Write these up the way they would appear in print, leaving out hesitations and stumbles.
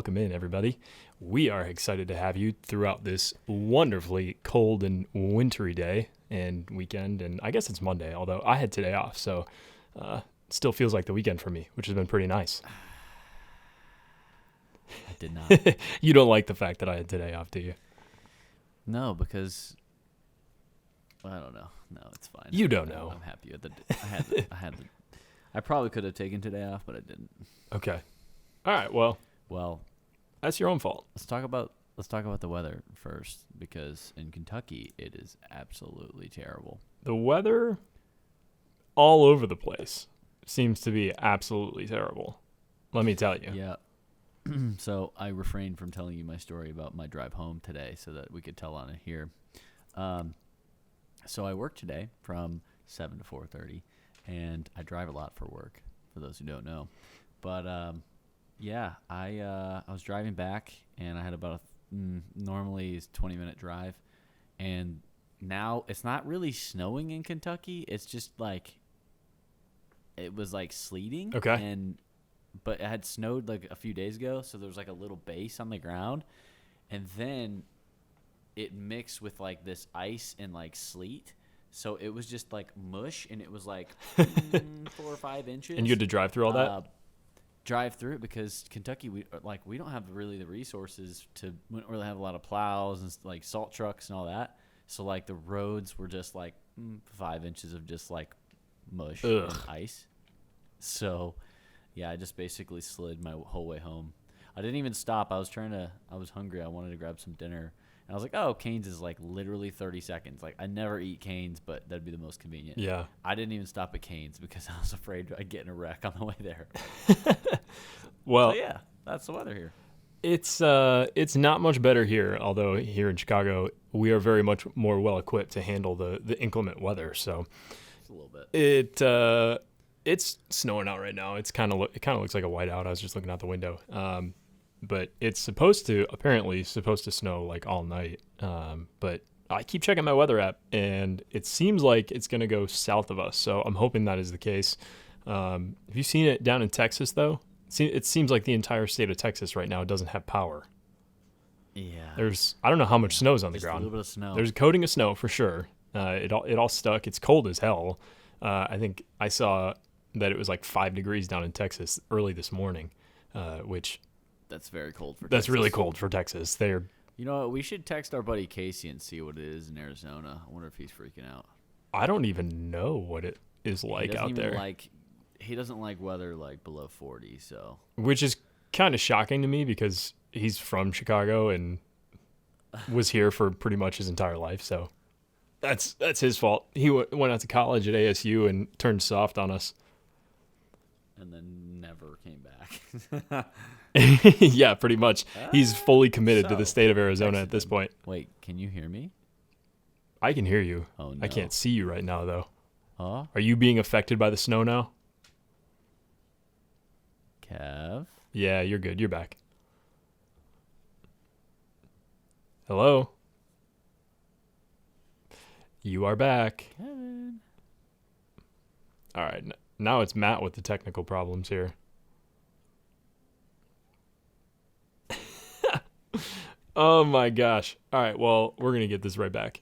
welcome in, everybody. We are excited to have you throughout this wonderfully cold and wintry day and weekend. And I guess it's Monday, although I had today off, so it still feels like the weekend for me, which has been pretty nice. I did not. You don't like the fact that I had today off, do you? No, because I don't know. No, it's fine. You don't know. I'm happy with I probably could have taken today off, but I didn't. Okay. All right. Well, that's your own fault. let's talk about the weather first, because in Kentucky it is absolutely terrible. The weather all over the place seems to be absolutely terrible. Let me tell you. Yeah. So I refrained from telling you my story about my drive home today so that we could tell on it here. So I work today from 7 to 4:30, and I drive a lot for work, for those who don't know. But I was driving back, and I had about normally it's 20-minute drive, and now it's not really snowing in Kentucky. It's just like it was like sleeting. Okay. But it had snowed like a few days ago, so there was like a little base on the ground, and then it mixed with like this ice and like sleet, so it was just like mush, and it was like 4 or 5 inches. And you had to drive through all that? Drive through it because Kentucky, we don't have really the resources to. We don't really have a lot of plows and like salt trucks and all that. So like the roads were just like 5 inches of just like mush and ice. So yeah, I just basically slid my whole way home. I didn't even stop. I was hungry. I wanted to grab some dinner. And I was like, oh, Cane's is like literally 30 seconds. Like, I never eat Cane's, but that'd be the most convenient. Yeah. I didn't even stop at Cane's because I was afraid I'd get in a wreck on the way there. Well, so yeah, that's the weather here. It's not much better here, although here in Chicago, we are very much more well-equipped to handle the inclement weather. So Just a little bit. It's snowing out right now. It kind of looks like a whiteout. I was just looking out the window. But it's apparently supposed to snow like all night. But I keep checking my weather app, and it seems like it's going to go south of us. So I'm hoping that is the case. Have you seen it down in Texas, though? It seems like the entire state of Texas right now doesn't have power. Yeah. I don't know how much snow's on the Just ground. a little bit of snow. There's a coating of snow for sure. It all stuck. It's cold as hell. I think I saw that it was like 5 degrees down in Texas early this morning, which That's very cold for Texas. that's really cold for Texas. They're You know what? We should text our buddy Casey and see what it is in Arizona. I wonder if he's freaking out. I don't even know what it is like out there. He doesn't like weather like below 40, so. Which is kind of shocking to me because he's from Chicago and was here for pretty much his entire life. So that's his fault. He went out to college at ASU and turned soft on us. And then never came back. Yeah, pretty much. He's fully committed to the state of Arizona at this point. Wait, can you hear me? I can hear you. Oh, no. I can't see you right now, though. Huh? Are you being affected by the snow now? Kev? Yeah, you're good. You're back. Hello? You are back. Kevin? All right. Now it's Matt with the technical problems here. Oh my gosh. All right. Well, we're going to get this right back.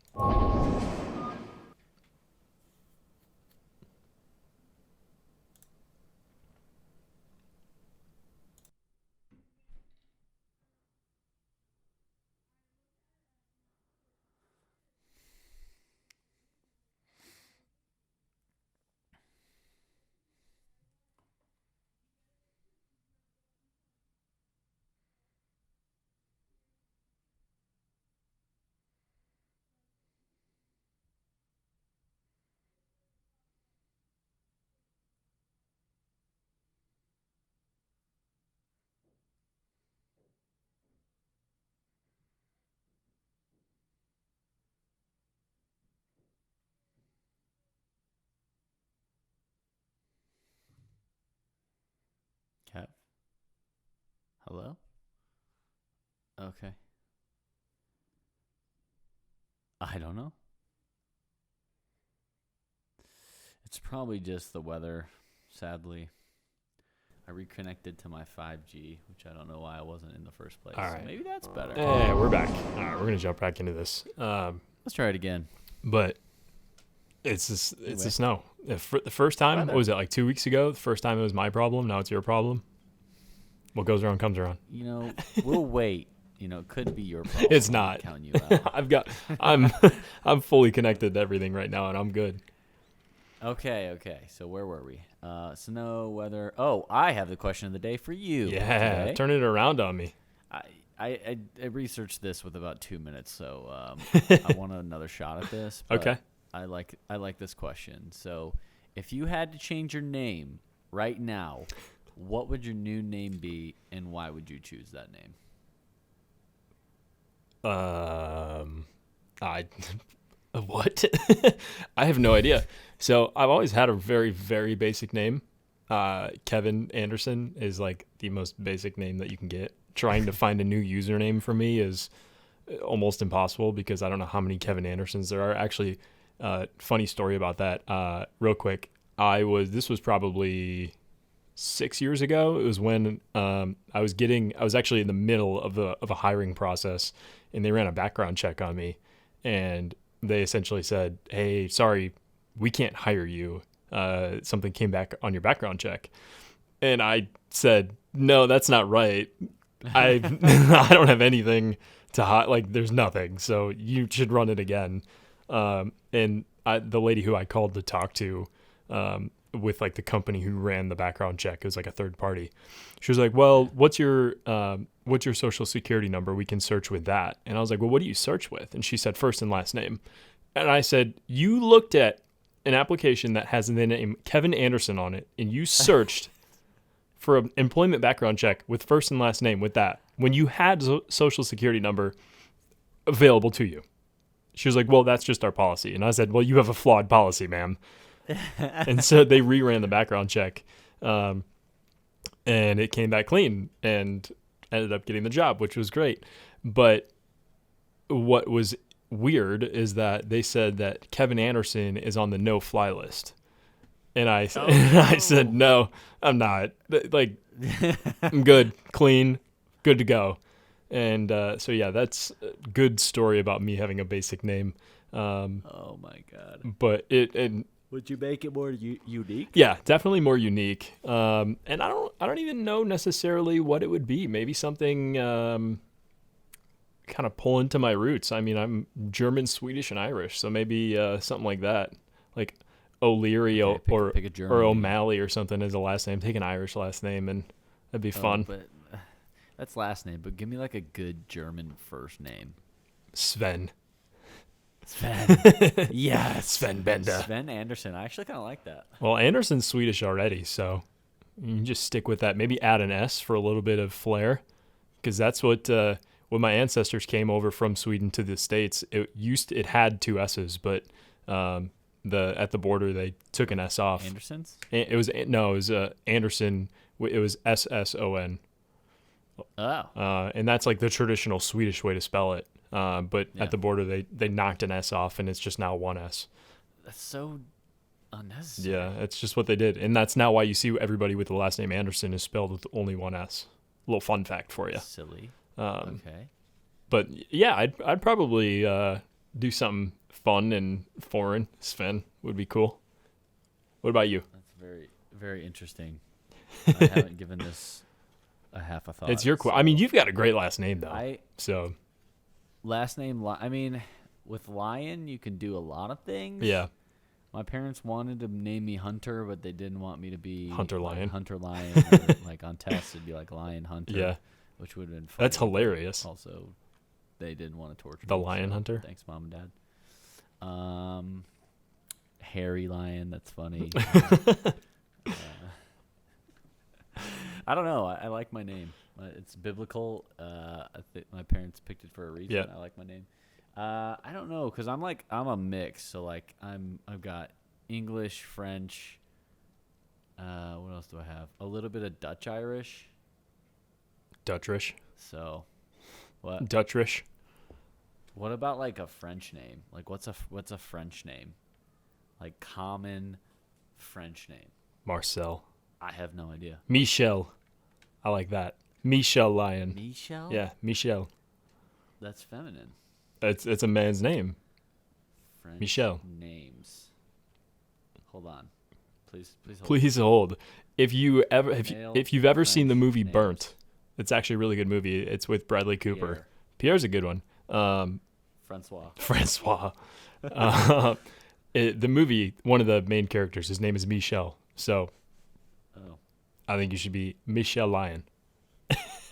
Kev? Hello? Okay. I don't know. It's probably just the weather, sadly. I reconnected to my 5G, which I don't know why I wasn't in the first place. All So right. maybe that's better. Hey, we're back. All right, we're gonna jump back into this. Let's try it again. But it's the Anyway. snow. The first time, Weather. what was it, like 2 weeks ago? The first time it was my problem. Now it's your problem. What goes around comes around. You know, we'll wait. You know, it could be your problem. It's I'm not. counting you out. I'm fully connected to everything right now, and I'm good. Okay. So where were we? Snow, weather. Oh, I have the question of the day for you. Yeah, today. turn it around on me. I researched this with about 2 minutes, so I want another shot at this. But Okay. I like this question. So, if you had to change your name right now, what would your new name be, and why would you choose that name? I what? I have no idea. So I've always had a very, very basic name. Kevin Anderson is like the most basic name that you can get. Trying to find a new username for me is almost impossible because I don't know how many Kevin Andersons there are. Actually, funny story about that. Real quick, this was probably 6 years ago. It was when I was actually in the middle of a hiring process, and they ran a background check on me, and they essentially said, "Hey, sorry, we can't hire you. Something came back on your background check," and I said, "No, that's not right. I I don't have anything to hide. Like, there's nothing. So you should run it again." And the lady who I called to talk to, with like the company who ran the background check, it was like a third party. She was like, "Well, what's your social security number? We can search with that." And I was like, "Well, what do you search with?" And she said, "First and last name." And I said, "You looked at an application that has the name Kevin Anderson on it, and you searched for an employment background check with first and last name with that when you had social security number available to you." She was like, "Well, that's just our policy." And I said, "Well, you have a flawed policy, ma'am." And so they reran the background check, and it came back clean, and ended up getting the job, which was great. But what was weird is that they said that Kevin Anderson is on the no-fly list. And I said, "No, I'm not. Like, I'm good, clean, good to go." And so, yeah, that's a good story about me having a basic name. Oh my God! But Would you make it more unique? yeah, definitely more unique. And I don't even know necessarily what it would be. Maybe something kind of pull into my roots. I mean, I'm German, Swedish, and Irish, so maybe something like that, like O'Leary pick a German or name. O'Malley or something as a last name. Take an Irish last name, and that'd be fun. But that's last name. But give me like a good German first name. Sven. Sven. Yes. Sven Benda. Sven Anderson. I actually kind of like that. Well, Anderson's Swedish already, so you can just stick with that. Maybe add an S for a little bit of flair, because that's what when my ancestors came over from Sweden to the States, it had two S's, but at the border they took an S off. Anderson's? It was Anderson. It was SSON. Oh. And that's like the traditional Swedish way to spell it. But Yeah. at the border they knocked an S off, and it's just now one S. That's so unnecessary. Yeah, it's just what they did, and that's now why you see everybody with the last name Anderson is spelled with only one S. A little fun fact for you. Silly. Okay. Okay. But yeah, I'd probably do something fun and foreign. Sven would be cool. What about you? That's very, very interesting. I haven't given this a half a thought. It's your I mean, you've got a great last name though. So last name. I mean, with Lion, you can do a lot of things. yeah, My parents wanted to name me Hunter, but they didn't want me to be Hunter Lion. Hunter Lion. Or, like on tests, it'd be like Lion Hunter. Yeah. Which would have been funny. That's hilarious. Also, they didn't want to torture The me, Lion so Hunter? Thanks, Mom and Dad. Harry Lion. That's funny. I don't know. I like my name. It's biblical. I think my parents picked it for a reason. Yeah. I like my name. I don't know, because I'm a mix. So like I've got English, French. What else do I have? A little bit of Dutch Irish. Dutchrish. So, what? Dutchrish. What about like a French name? Like what's a French name? Like common French name. Marcel. I have no idea. Michelle. I like that. Michelle Lion. Michelle? Yeah, Michelle. That's feminine. It's a man's name. French Michelle. names. Hold on. Please hold. Please hold. If you've ever seen the French movie names. Burnt, it's actually a really good movie. It's with Bradley Cooper. Pierre's a good one. Francois. The movie, one of the main characters, his name is Michel. So, I think you should be Michelle Lion.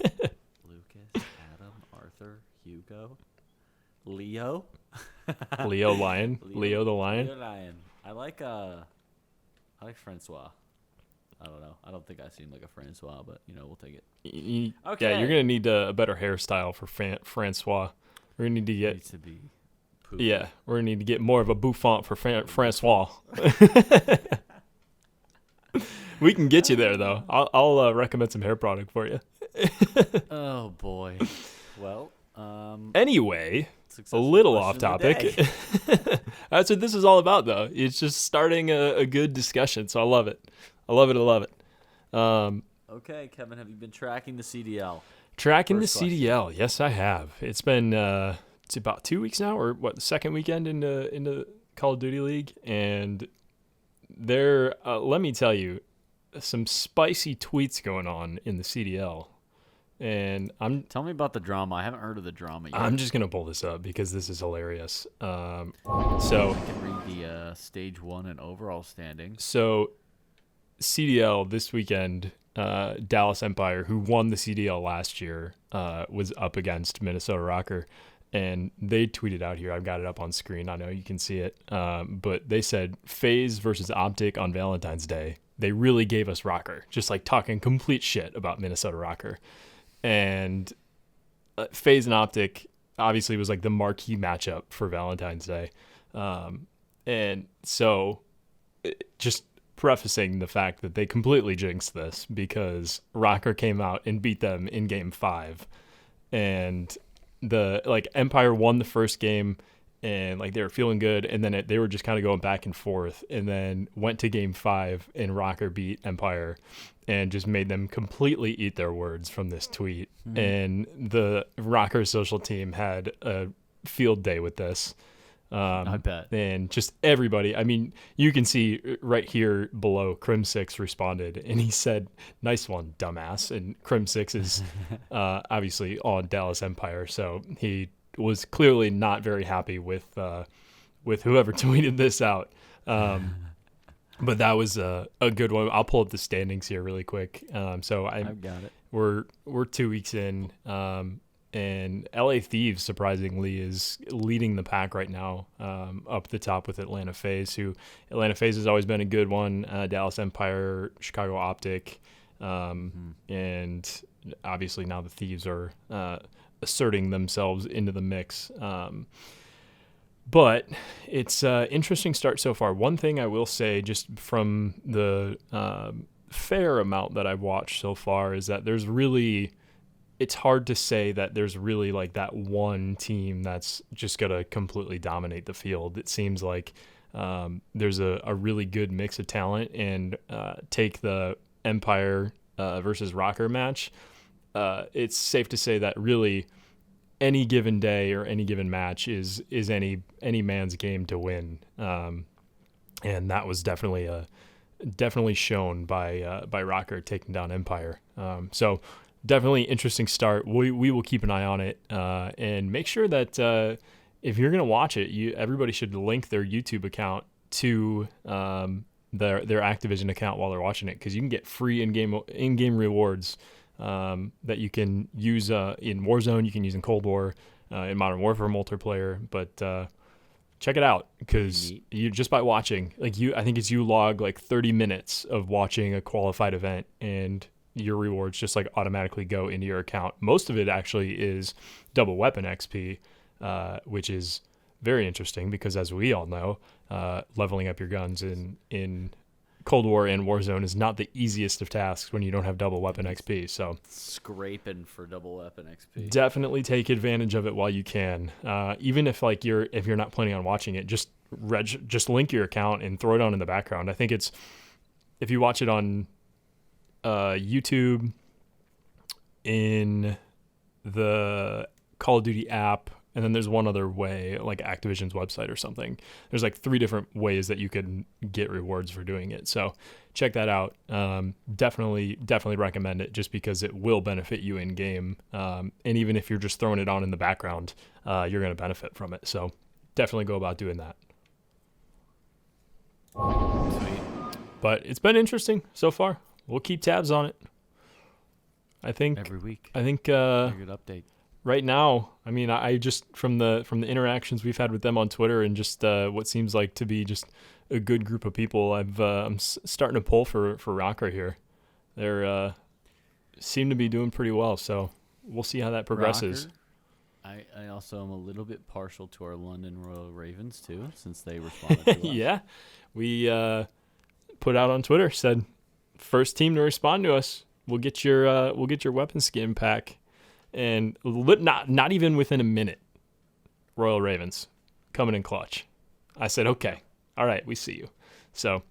Lucas, Adam, Arthur, Hugo, Leo. Leo Lion. Leo the Lion. Leo Lion. I like Francois. I don't know. I don't think I seem like a Francois, but we'll take it. Okay. Yeah, you're gonna need a better hairstyle for Francois. We're gonna need to get. Needs to be poofy. Yeah, we're gonna need to get more of a bouffant for Francois. We can get you there though. I'll recommend some hair product for you. Oh boy. Well. Anyway. A little off topic. That's what this is all about, though. It's just starting a good discussion, so I love it. I love it. Okay, Kevin, have you been tracking the CDL? Tracking the CDL, yes, I have. It's been it's about 2 weeks now, or what? The second weekend into Call of Duty League, and there. Let me tell you, some spicy tweets going on in the CDL. And tell me about the drama. I haven't heard of the drama yet. I'm just gonna pull this up because this is hilarious. So I can read the stage 1 and overall standings. So CDL this weekend, Dallas Empire, who won the CDL last year, was up against Minnesota Rocker, and they tweeted out here. I've got it up on screen. I know you can see it, but they said FaZe versus Optic on Valentine's Day. They really gave us Rocker, just like talking complete shit about Minnesota Rocker. And FaZe and Optic obviously was like the marquee matchup for Valentine's Day. And so just prefacing the fact that they completely jinxed this because Rocker came out and beat them in game 5. And Empire won the first game and they were feeling good. And then they were just kind of going back and forth, and then went to game 5 and Rocker beat Empire and just made them completely eat their words from this tweet. And the Rocker social team had a field day with this. I bet. And just everybody, I mean, you can see right here below, Crim6 responded, and he said, "Nice one, dumbass." And Crim6 is obviously on Dallas Empire, so he was clearly not very happy with whoever tweeted this out. But that was a good one. I'll pull up the standings here really quick. So I've got it. We're 2 weeks in, and LA Thieves surprisingly is leading the pack right now, up the top with Atlanta FaZe. Atlanta FaZe has always been a good one. Dallas Empire, Chicago Optic, and obviously now the Thieves are asserting themselves into the mix. But it's an interesting start so far. One thing I will say, just from the fair amount that I've watched so far, is that it's hard to say that there's really like that one team that's just going to completely dominate the field. It seems like there's a really good mix of talent, and take the Empire versus Rocker match. It's safe to say that really any given day or any given match is any man's game to win, and that was definitely shown by Rocker taking down Empire. So definitely interesting start. We will keep an eye on it, and make sure that if you're gonna watch it, everybody should link their YouTube account to their Activision account while they're watching it, because you can get free in-game rewards that you can use in Warzone, you can use in Cold War, in Modern Warfare multiplayer. But check it out, because you just by watching, I think it's you log 30 minutes of watching a qualified event, and your rewards just automatically go into your account. Most of it actually is double weapon XP, which is very interesting because, as we all know, leveling up your guns in Cold War and Warzone is not the easiest of tasks when you don't have double weapon XP. So scraping for double weapon XP. Definitely take advantage of it while you can. Even if you're not planning on watching it, just link your account and throw it on in the background. I think if you watch it on YouTube, in the Call of Duty app, and then there's one other way, like Activision's website or something. There's like 3 different ways that you can get rewards for doing it. So check that out. Definitely recommend it, just because it will benefit you in game. And even if you're just throwing it on in the background, you're going to benefit from it. So definitely go about doing that. Sweet. But it's been interesting so far. We'll keep tabs on it. I think Every week. a Good update. right now, I mean, I just from the interactions we've had with them on Twitter, and just what seems like to be just a good group of people, I'm starting to pull for Rocker here. They're seem to be doing pretty well, so we'll see how that progresses. Rocker, I also am a little bit partial to our London Royal Ravens too, since they responded to us. Yeah, we put out on Twitter, said first team to respond to us, we'll get your weapon skin pack. And not even within a minute, Royal Ravens coming in clutch. I said, okay, all right, we see you. So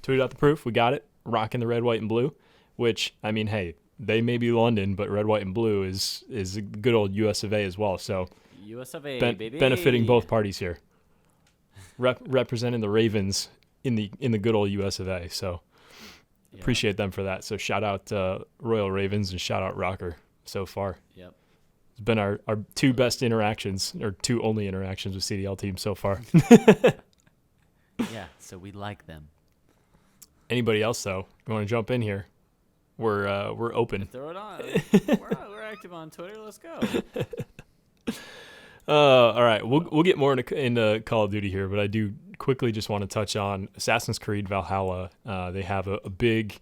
tweeted out the proof. We got it. Rocking the red, white, and blue, which, I mean, hey, they may be London, but red, white, and blue is a good old US of A as well. So US of A, baby. benefiting both parties here. Representing the Ravens in the good old US of A. So appreciate them for that. So shout out Royal Ravens and shout out Rocker so far. Yep. It's been our 2 best interactions, or 2 only interactions with CDL teams so far. Yeah, so we like them. Anybody else though? You want to jump in here? We're open. Throw it on. We're active on Twitter. Let's go. All right, we'll get more into Call of Duty here, but I do quickly just want to touch on Assassin's Creed Valhalla. They have a big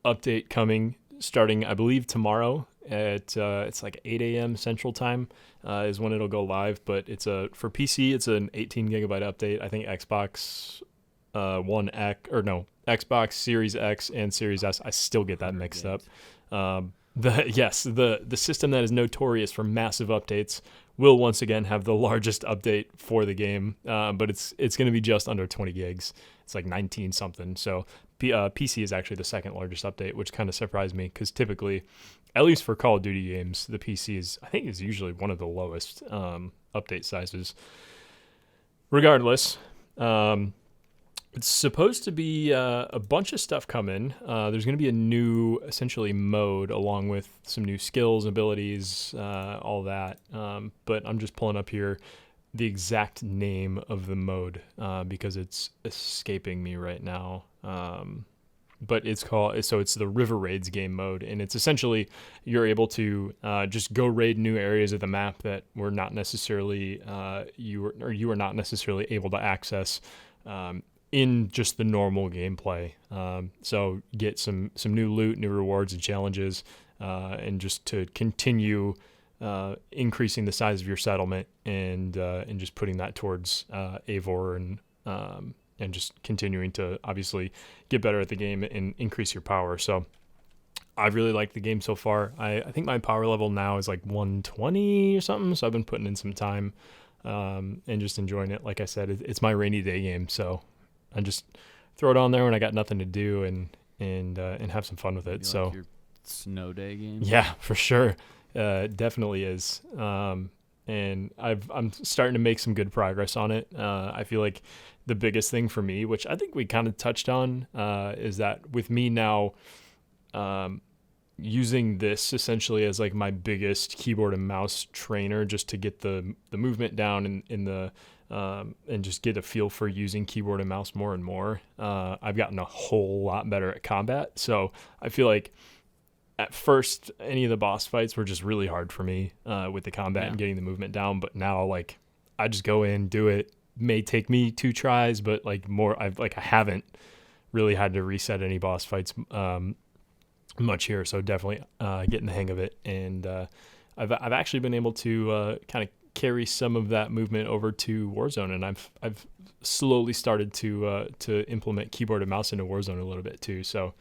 update coming starting, I believe, tomorrow at it's like 8 a.m. Central Time is when it'll go live. But it's for PC, it's an 18 gigabyte update. I think Xbox Xbox Series X and Series S. I still get that mixed up. The system that is notorious for massive updates will once again have the largest update for the game, but it's going to be just under 20 gigs. It's like 19 something. So PC is actually the second largest update, which kind of surprised me, because typically, at least for Call of Duty games, the PC is usually one of the lowest update sizes. Regardless, it's supposed to be a bunch of stuff coming. There's going to be a new, essentially, mode along with some new skills, abilities, all that. But I'm just pulling up here the exact name of the mode because it's escaping me right now. But it's the River Raids game mode, and it's essentially you're able to just go raid new areas of the map that were not necessarily you were not necessarily able to access in just the normal gameplay. So get some new loot, new rewards and challenges, and just to continue increasing the size of your settlement and just putting that towards Eivor and just continuing to obviously get better at the game and increase your power. So I really like the game so far. I think my power level now is like 120 or something. So I've been putting in some time and just enjoying it. Like I said, it's my rainy day game. So I just throw it on there when I got nothing to do and have some fun with it. So like your snow day game? Yeah, for sure. Definitely is. And I'm starting to make some good progress on it. I feel like the biggest thing for me, which I think we kind of touched on, is that with me now using this essentially as like my biggest keyboard and mouse trainer, just to get the movement down in the and just get a feel for using keyboard and mouse more and more. I've gotten a whole lot better at combat. So I feel like at first, any of the boss fights were just really hard for me with the combat and getting the movement down. But now, like, I just go in, do it. May take me 2 tries, but I haven't really had to reset any boss fights much here. So definitely getting the hang of it. And I've actually been able to kind of carry some of that movement over to Warzone, and I've slowly started to implement keyboard and mouse into Warzone a little bit too. So.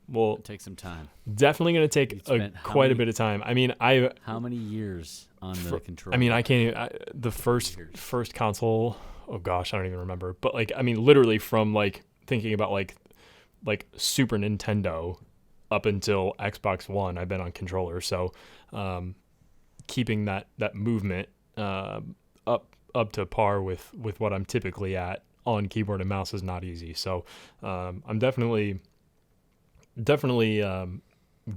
Well, take some time. Definitely going to take quite a bit of time. I mean, how many years on the controller? I mean, I can't even, the first console. Oh gosh, I don't even remember. But like, I mean, literally from like thinking about like Super Nintendo up until Xbox One, I've been on controller. So keeping that movement up to par with what I'm typically at on keyboard and mouse is not easy. So I'm definitely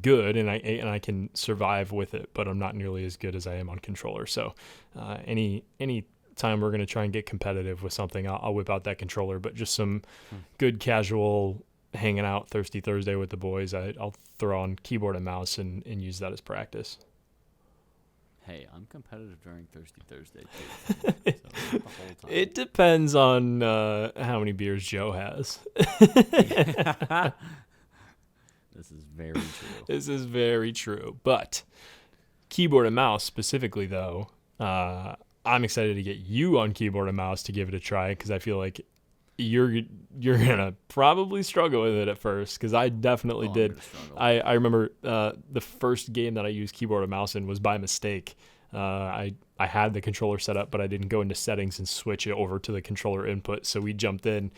good, and I can survive with it, but I'm not nearly as good as I am on controller. So any time we're going to try and get competitive with something, I'll whip out that controller. But just some good casual hanging out Thirsty Thursday with the boys, I'll throw on keyboard and mouse and use that as practice. Hey, I'm competitive during Thirsty Thursday too. So the whole time. It depends on how many beers Joe has. This is very true. This is very true. But keyboard and mouse specifically, though, I'm excited to get you on keyboard and mouse to give it a try, because I feel like you're gonna probably struggle with it at first, because I definitely did. I remember the first game that I used keyboard and mouse in was by mistake. I had the controller set up, but I didn't go into settings and switch it over to the controller input. So we jumped in,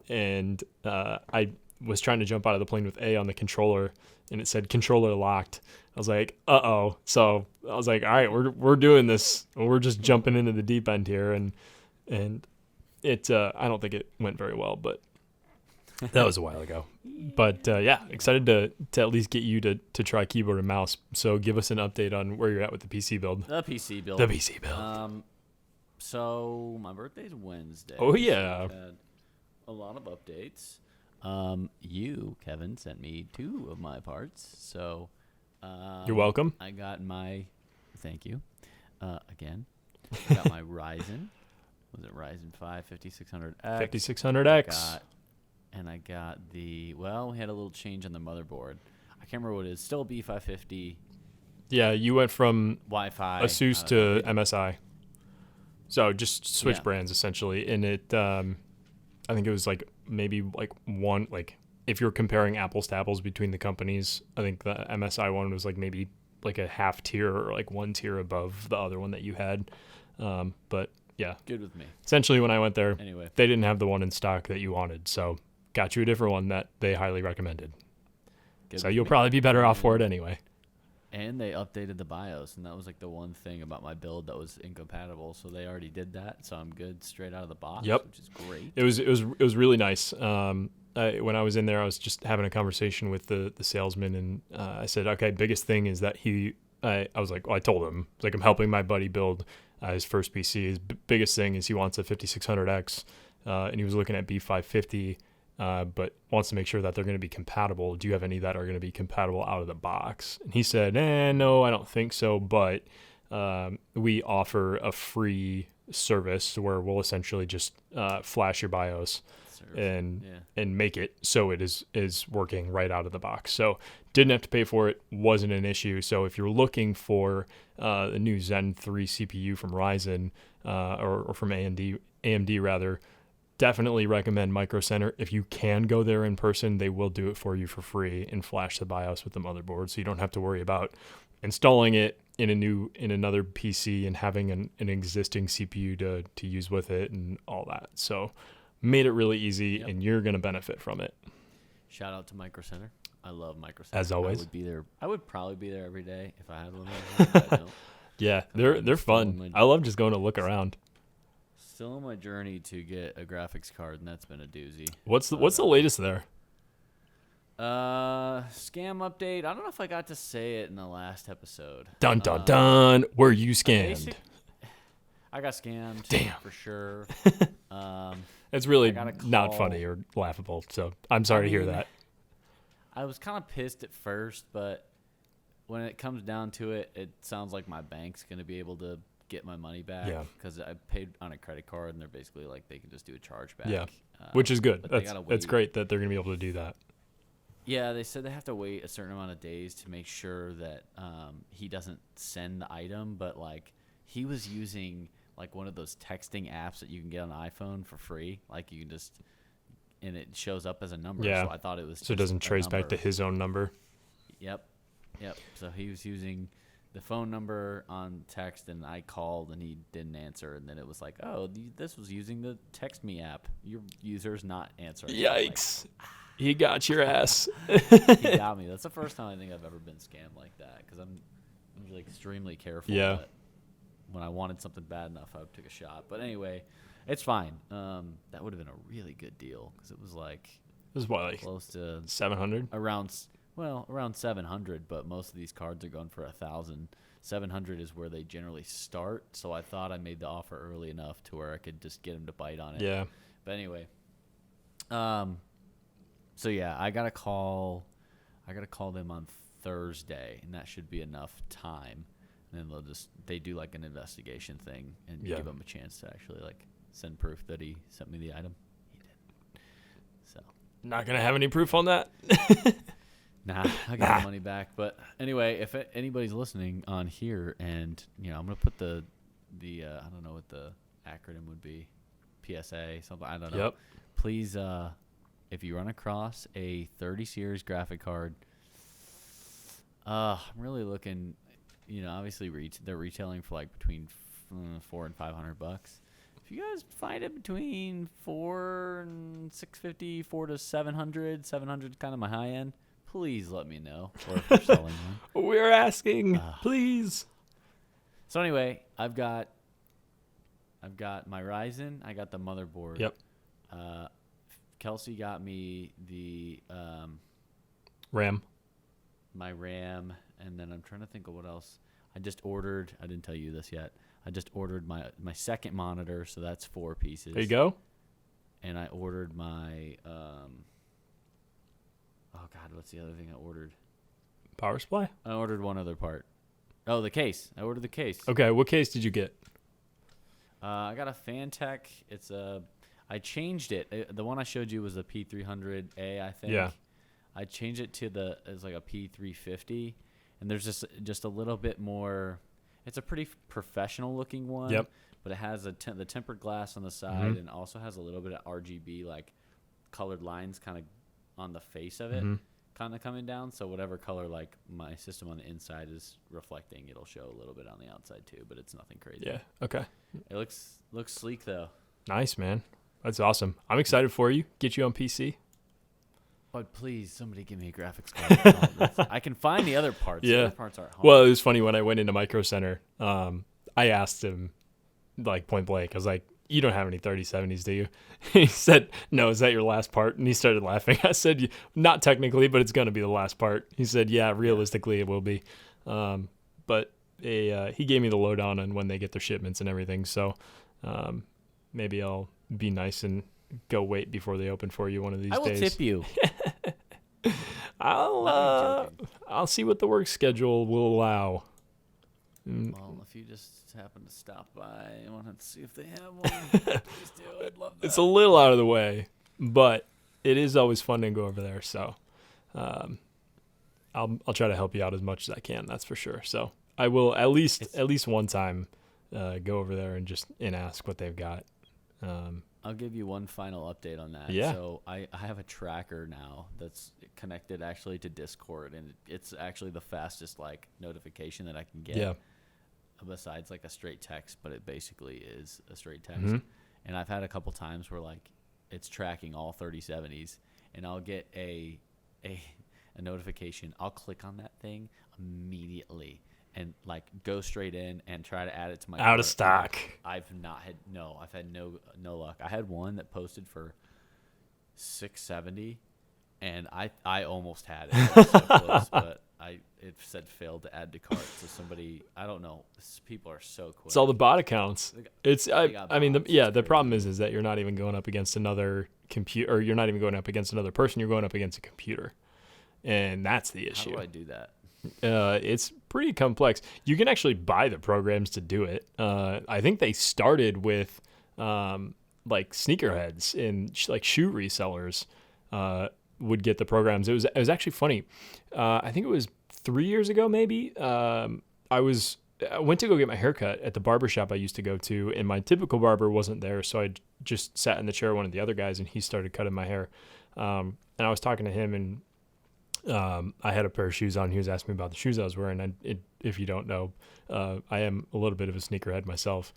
and I was trying to jump out of the plane with A on the controller, and it said controller locked. I was like, uh-oh. So I was like, all right, we're doing this. We're just jumping into the deep end here, and it I don't think it went very well, but that was a while ago. But yeah, excited to at least get you to try keyboard and mouse. So give us an update on where you're at with the PC build. The PC build. The PC build. So my birthday's Wednesday. Oh yeah. So I've had a lot of updates. You, Kevin, sent me 2 of my parts. So you're welcome. I got my thank you. Again. I got my Ryzen. Was it Ryzen 5 5600X? 5600X. I got we had a little change on the motherboard. I can't remember what it is. Still B550. Yeah, you went from Wi-Fi ASUS to MSI. So just switch brands essentially, and it I think it was like maybe like one, like if you're comparing apples to apples between the companies, I think the MSI one was like maybe like a half tier or like 1 tier above the other one that you had. But yeah, good with me. Essentially, when I went there, anyway, they didn't have the one in stock that you wanted, so got you a different one that they highly recommended. Good so you'll probably be better off for it anyway. And they updated the BIOS, and that was like the one thing about my build that was incompatible. So they already did that, so I'm good straight out of the box. Yep, which is great. It was really nice. When I was in there, I was just having a conversation with the salesman, and I said, okay, biggest thing is that I was like, well, I told him, like, I'm helping my buddy build his first PC. His biggest thing is he wants a 5600X, and he was looking at B550, but wants to make sure that they're going to be compatible. Do you have any that are going to be compatible out of the box? And he said, no, I don't think so, but we offer a free service where we'll essentially just flash your BIOS and make it so it is working right out of the box. So didn't have to pay for it, wasn't an issue. So if you're looking for the new Zen 3 CPU from Ryzen or from AMD rather, definitely recommend Micro Center. If you can go there in person, they will do it for you for free and flash the BIOS with the motherboard, so you don't have to worry about installing it in another PC and having an existing CPU to use with it and all that. So made it really easy, and you're going to benefit from it. Shout out to Micro Center. I love Micro Center. As always. I would be there. I would probably be there every day if I had one of those. But I don't. Yeah, they're fun. I love just going to look around. Still on my journey to get a graphics card, and that's been a doozy. What's the latest there? Scam update. I don't know if I got to say it in the last episode. Dun dun dun. Were you scammed? I got scammed. Damn. For sure. It's really not funny or laughable, so I'm sorry to hear that. I was kind of pissed at first, but when it comes down to it, it sounds like my bank's going to be able to get my money back. Yeah. Because I paid on a credit card, and they're basically like they can just do a chargeback. Yeah. Which is good. That's great that they're going to be able to do that. Yeah, they said they have to wait a certain amount of days to make sure that he doesn't send the item, but like he was using like one of those texting apps that you can get on the iPhone for free. Like you can just, and it shows up as a number. Yeah. So I thought it was. So it doesn't trace back to his own number. Yep. So he was using the phone number on text, and I called, and he didn't answer. And then it was like, oh, this was using the Text Me app. Your user's not answering. Yikes. He got your ass. He got me. That's the first time I think I've ever been scammed like that because I'm usually extremely careful. Yeah. But when I wanted something bad enough, I took a shot. But anyway, it's fine. That would have been a really good deal because it was like This is what, like close to 700? around 700. But most of these cards are going for 1,000. 700 is where they generally start. So I thought I made the offer early enough to where I could just get him to bite on it. Yeah. But anyway, so yeah, I gotta call them on Thursday, and that should be enough time. And then they do like an investigation thing and give him a chance to actually like send proof that he sent me the item. He didn't. So Not going to have any proof on that? nah, I got the money back. But anyway, if anybody's listening on here, and I'm gonna put the I don't know what the acronym would be, PSA something. I don't know. Yep. Please, if you run across a 30 series graphic card, I'm really looking. Obviously they're retailing for like between $400 and $500. If you guys find it between $400 and $650, $400 to $700, 700 is kind of my high end. Please let me know. Or if you're selling one. We're asking, please. So anyway, I've got my Ryzen. I got the motherboard. Yep. Kelsey got me the RAM. my RAM, and then I'm trying to think of what else. I didn't tell you this yet. I just ordered my second monitor, so that's 4 pieces. There you go. And I ordered my oh God, what's the other thing I ordered? Power supply? I ordered one other part. Oh, the case. I ordered the case. Okay, what case did you get? I got a Fantech. I changed it. The one I showed you was the P300A, I think. Yeah. I changed it to it's like a P350, and there's just a little bit more. It's a pretty professional looking one. Yep. But it has the tempered glass on the side, and also has a little bit of RGB like colored lines kind of on the face of it, kind of coming down. So whatever color like my system on the inside is reflecting, it'll show a little bit on the outside too. But it's nothing crazy. Yeah. Okay. It looks sleek though. Nice, man. That's awesome. I'm excited for you. Get you on PC. But please, somebody give me a graphics card. I can find the other parts. Yeah. The other parts aren't home. Well, it was funny when I went into Micro Center. I asked him, like point blank, I was like, "You don't have any 3070s, do you?" He said, "No, is that your last part?" And he started laughing. I said, "Not technically, but it's going to be the last part." He said, "Yeah, realistically, it will be." But he gave me the lowdown on when they get their shipments and everything. So maybe I'll be nice and go wait before they open for you one of these days. I will tip you. I'll see what the work schedule will allow. Well, if you just happen to stop by and want to see if they have one, please do. I'd love that. It's a little out of the way, but it is always fun to go over there. So I'll try to help you out as much as I can. That's for sure. So I will at least one time go over there and ask what they've got. I'll give you one final update on that. Yeah. So I have a tracker now that's connected actually to Discord, and it's actually the fastest like notification that I can get. Yeah. Besides like a straight text, but it basically is a straight text. And I've had a couple times where like it's tracking all 3070s, and I'll get a notification. I'll click on that thing immediately and like go straight in and try to add it to my Out of cart. stock. I've had no luck. I had one that posted for 670, and I almost had it. I was so close, but it said failed to add to cart. So somebody, I don't know. People are so quick. It's all the bot accounts. The problem crazy. is that you're not even going up against another computer, or you're not even going up against another person. You're going up against a computer, and that's the issue. How do I do that? It's pretty complex. You can actually buy the programs to do it. I think they started with like sneakerheads and like shoe resellers would get the programs. It was actually funny. I think it was 3 years ago, maybe. I went to go get my haircut at the barber shop I used to go to, and my typical barber wasn't there, so I just sat in the chair with one of the other guys, and he started cutting my hair. And I was talking to him, and I had a pair of shoes on. He was asking me about the shoes I was wearing. If you don't know, I am a little bit of a sneakerhead myself.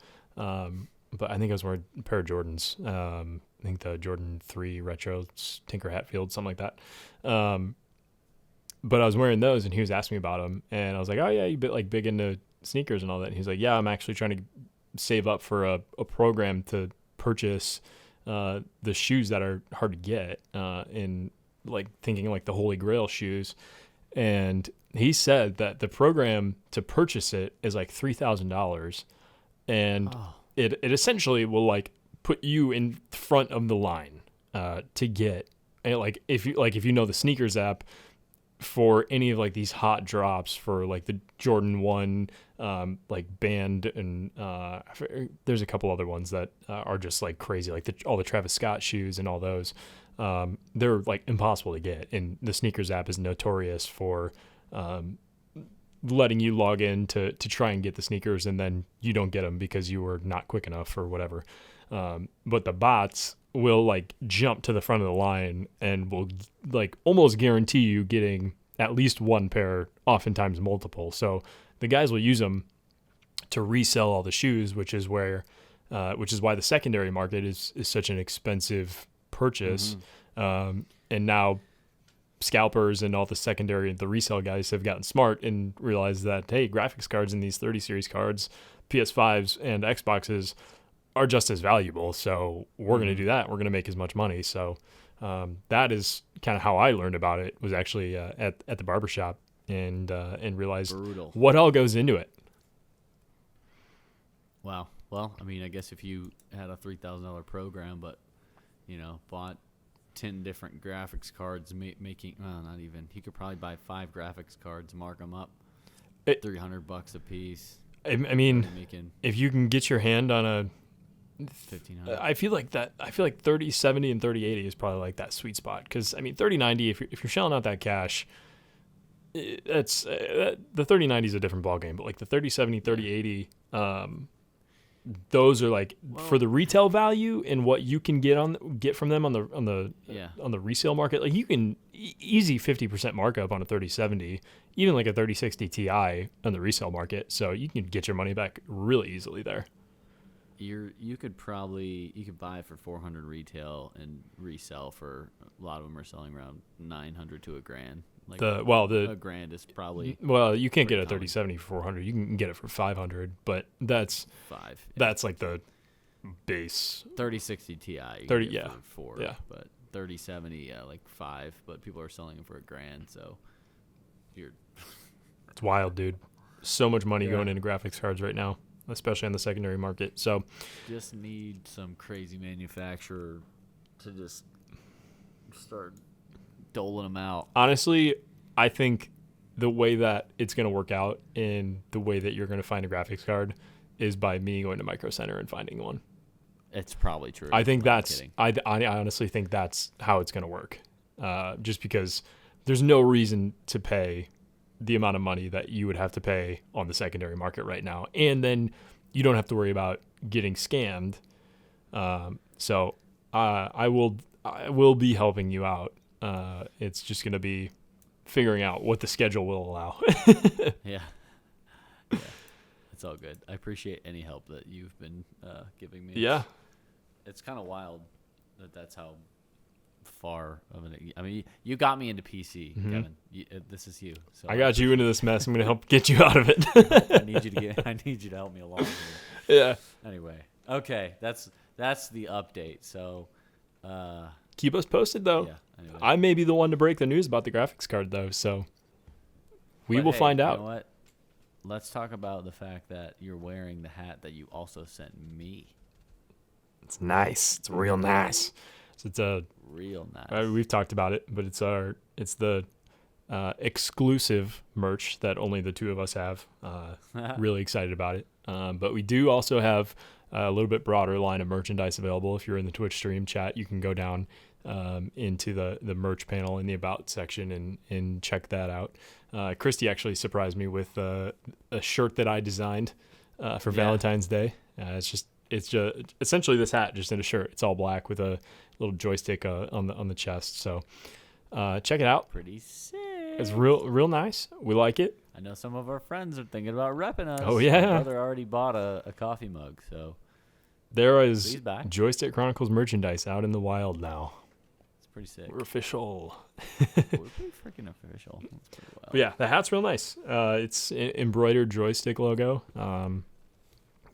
but I think I was wearing a pair of Jordans. I think the Jordan 3 Retro Tinker Hatfield, something like that. But I was wearing those, and he was asking me about them, and I was like, "Oh yeah, you big into sneakers and all that." And he's like, "Yeah, I'm actually trying to save up for a program to purchase the shoes that are hard to get, in like thinking like the Holy Grail shoes." And he said that the program to purchase it is like $3,000, and it essentially will like put you in front of the line to get, and like if you know the sneakers app, for any of like these hot drops for like the Jordan 1 like band, and there's a couple other ones that are just like crazy, like all the Travis Scott shoes and all those. They're like impossible to get, and the sneakers app is notorious for letting you log in to try and get the sneakers, and then you don't get them because you were not quick enough or whatever. But the bots will like jump to the front of the line and will like almost guarantee you getting at least one pair, oftentimes multiple. So the guys will use them to resell all the shoes, which is why the secondary market is such an expensive purchase. And now scalpers and all the secondary and the resale guys have gotten smart and realized that, hey, graphics cards in these 30 series cards, PS5s and Xboxes are just as valuable. So we're going to do that. We're going to make as much money. So that is kind of how I learned about it, was actually at the barbershop, and realized what all goes into it. Wow. Well, I mean, I guess if you had a $3,000 program, but, bought 10 different graphics cards, making, well, not even, he could probably buy 5 graphics cards, mark them up, $300 a piece. I mean, if you can get your hand on a 1,500. I feel like 3070 and 3080 is probably like that sweet spot, because I mean 3090, if you're shelling out that cash, that's the 3090 is a different ballgame, but like the 3070, 3080, those are like, for the retail value and what you can get from them on the resale market, like you can easy 50% markup on a 3070, even like a 3060 Ti on the resale market, so you can get your money back really easily there. You could buy for $400 retail and resell for, a lot of them are selling around $900 to $1,000. Like a $1,000 is probably, you can't get a 3070 for $400. You can get it for $500, but that's that's like the base 3060 Ti. 30 for $4, but 3070 like $5, but people are selling them for $1,000. So it's wild, dude. So much money going into graphics cards right now, especially on the secondary market. So just need some crazy manufacturer to just start doling them out. Honestly, I think the way that it's going to work out and the way that you're going to find a graphics card is by me going to Micro Center and finding one. It's probably true. I think I honestly think that's how it's going to work. Just because there's no reason to pay the amount of money that you would have to pay on the secondary market right now. And then you don't have to worry about getting scammed. So I will be helping you out. It's just going to be figuring out what the schedule will allow. Yeah. It's all good. I appreciate any help that you've been giving me. Yeah. It's kind of wild that's how far of an. I mean, you got me into PC, Kevin. This is you. So I got you into this mess. I'm going to help get you out of it. I need you to help me along here. Yeah. Anyway, okay, that's the update. So, keep us posted though. Yeah. Anyway. I may be the one to break the news about the graphics card though, so we will find out. You know what? Let's talk about the fact that you're wearing the hat that you also sent me. It's nice. It's real nice. So it's a real nice. We've talked about it, but it's the exclusive merch that only the two of us have. Really excited about it. But we do also have a little bit broader line of merchandise available. If you're in the Twitch stream chat, you can go down into the merch panel in the About section and check that out. Christy actually surprised me with a shirt that I designed for Valentine's Day. It's just essentially this hat just in a shirt. It's all black with a little joystick on the chest. So check it out. Pretty sick. It's real nice. We like it. I know some of our friends are thinking about repping us. Oh yeah. My brother already bought a coffee mug, so There So is he's back. Joystick Chronicles merchandise out in the wild now. It's pretty sick. We're official. We're pretty freaking official. That's pretty wild. But yeah, the hat's real nice. It's embroidered joystick logo.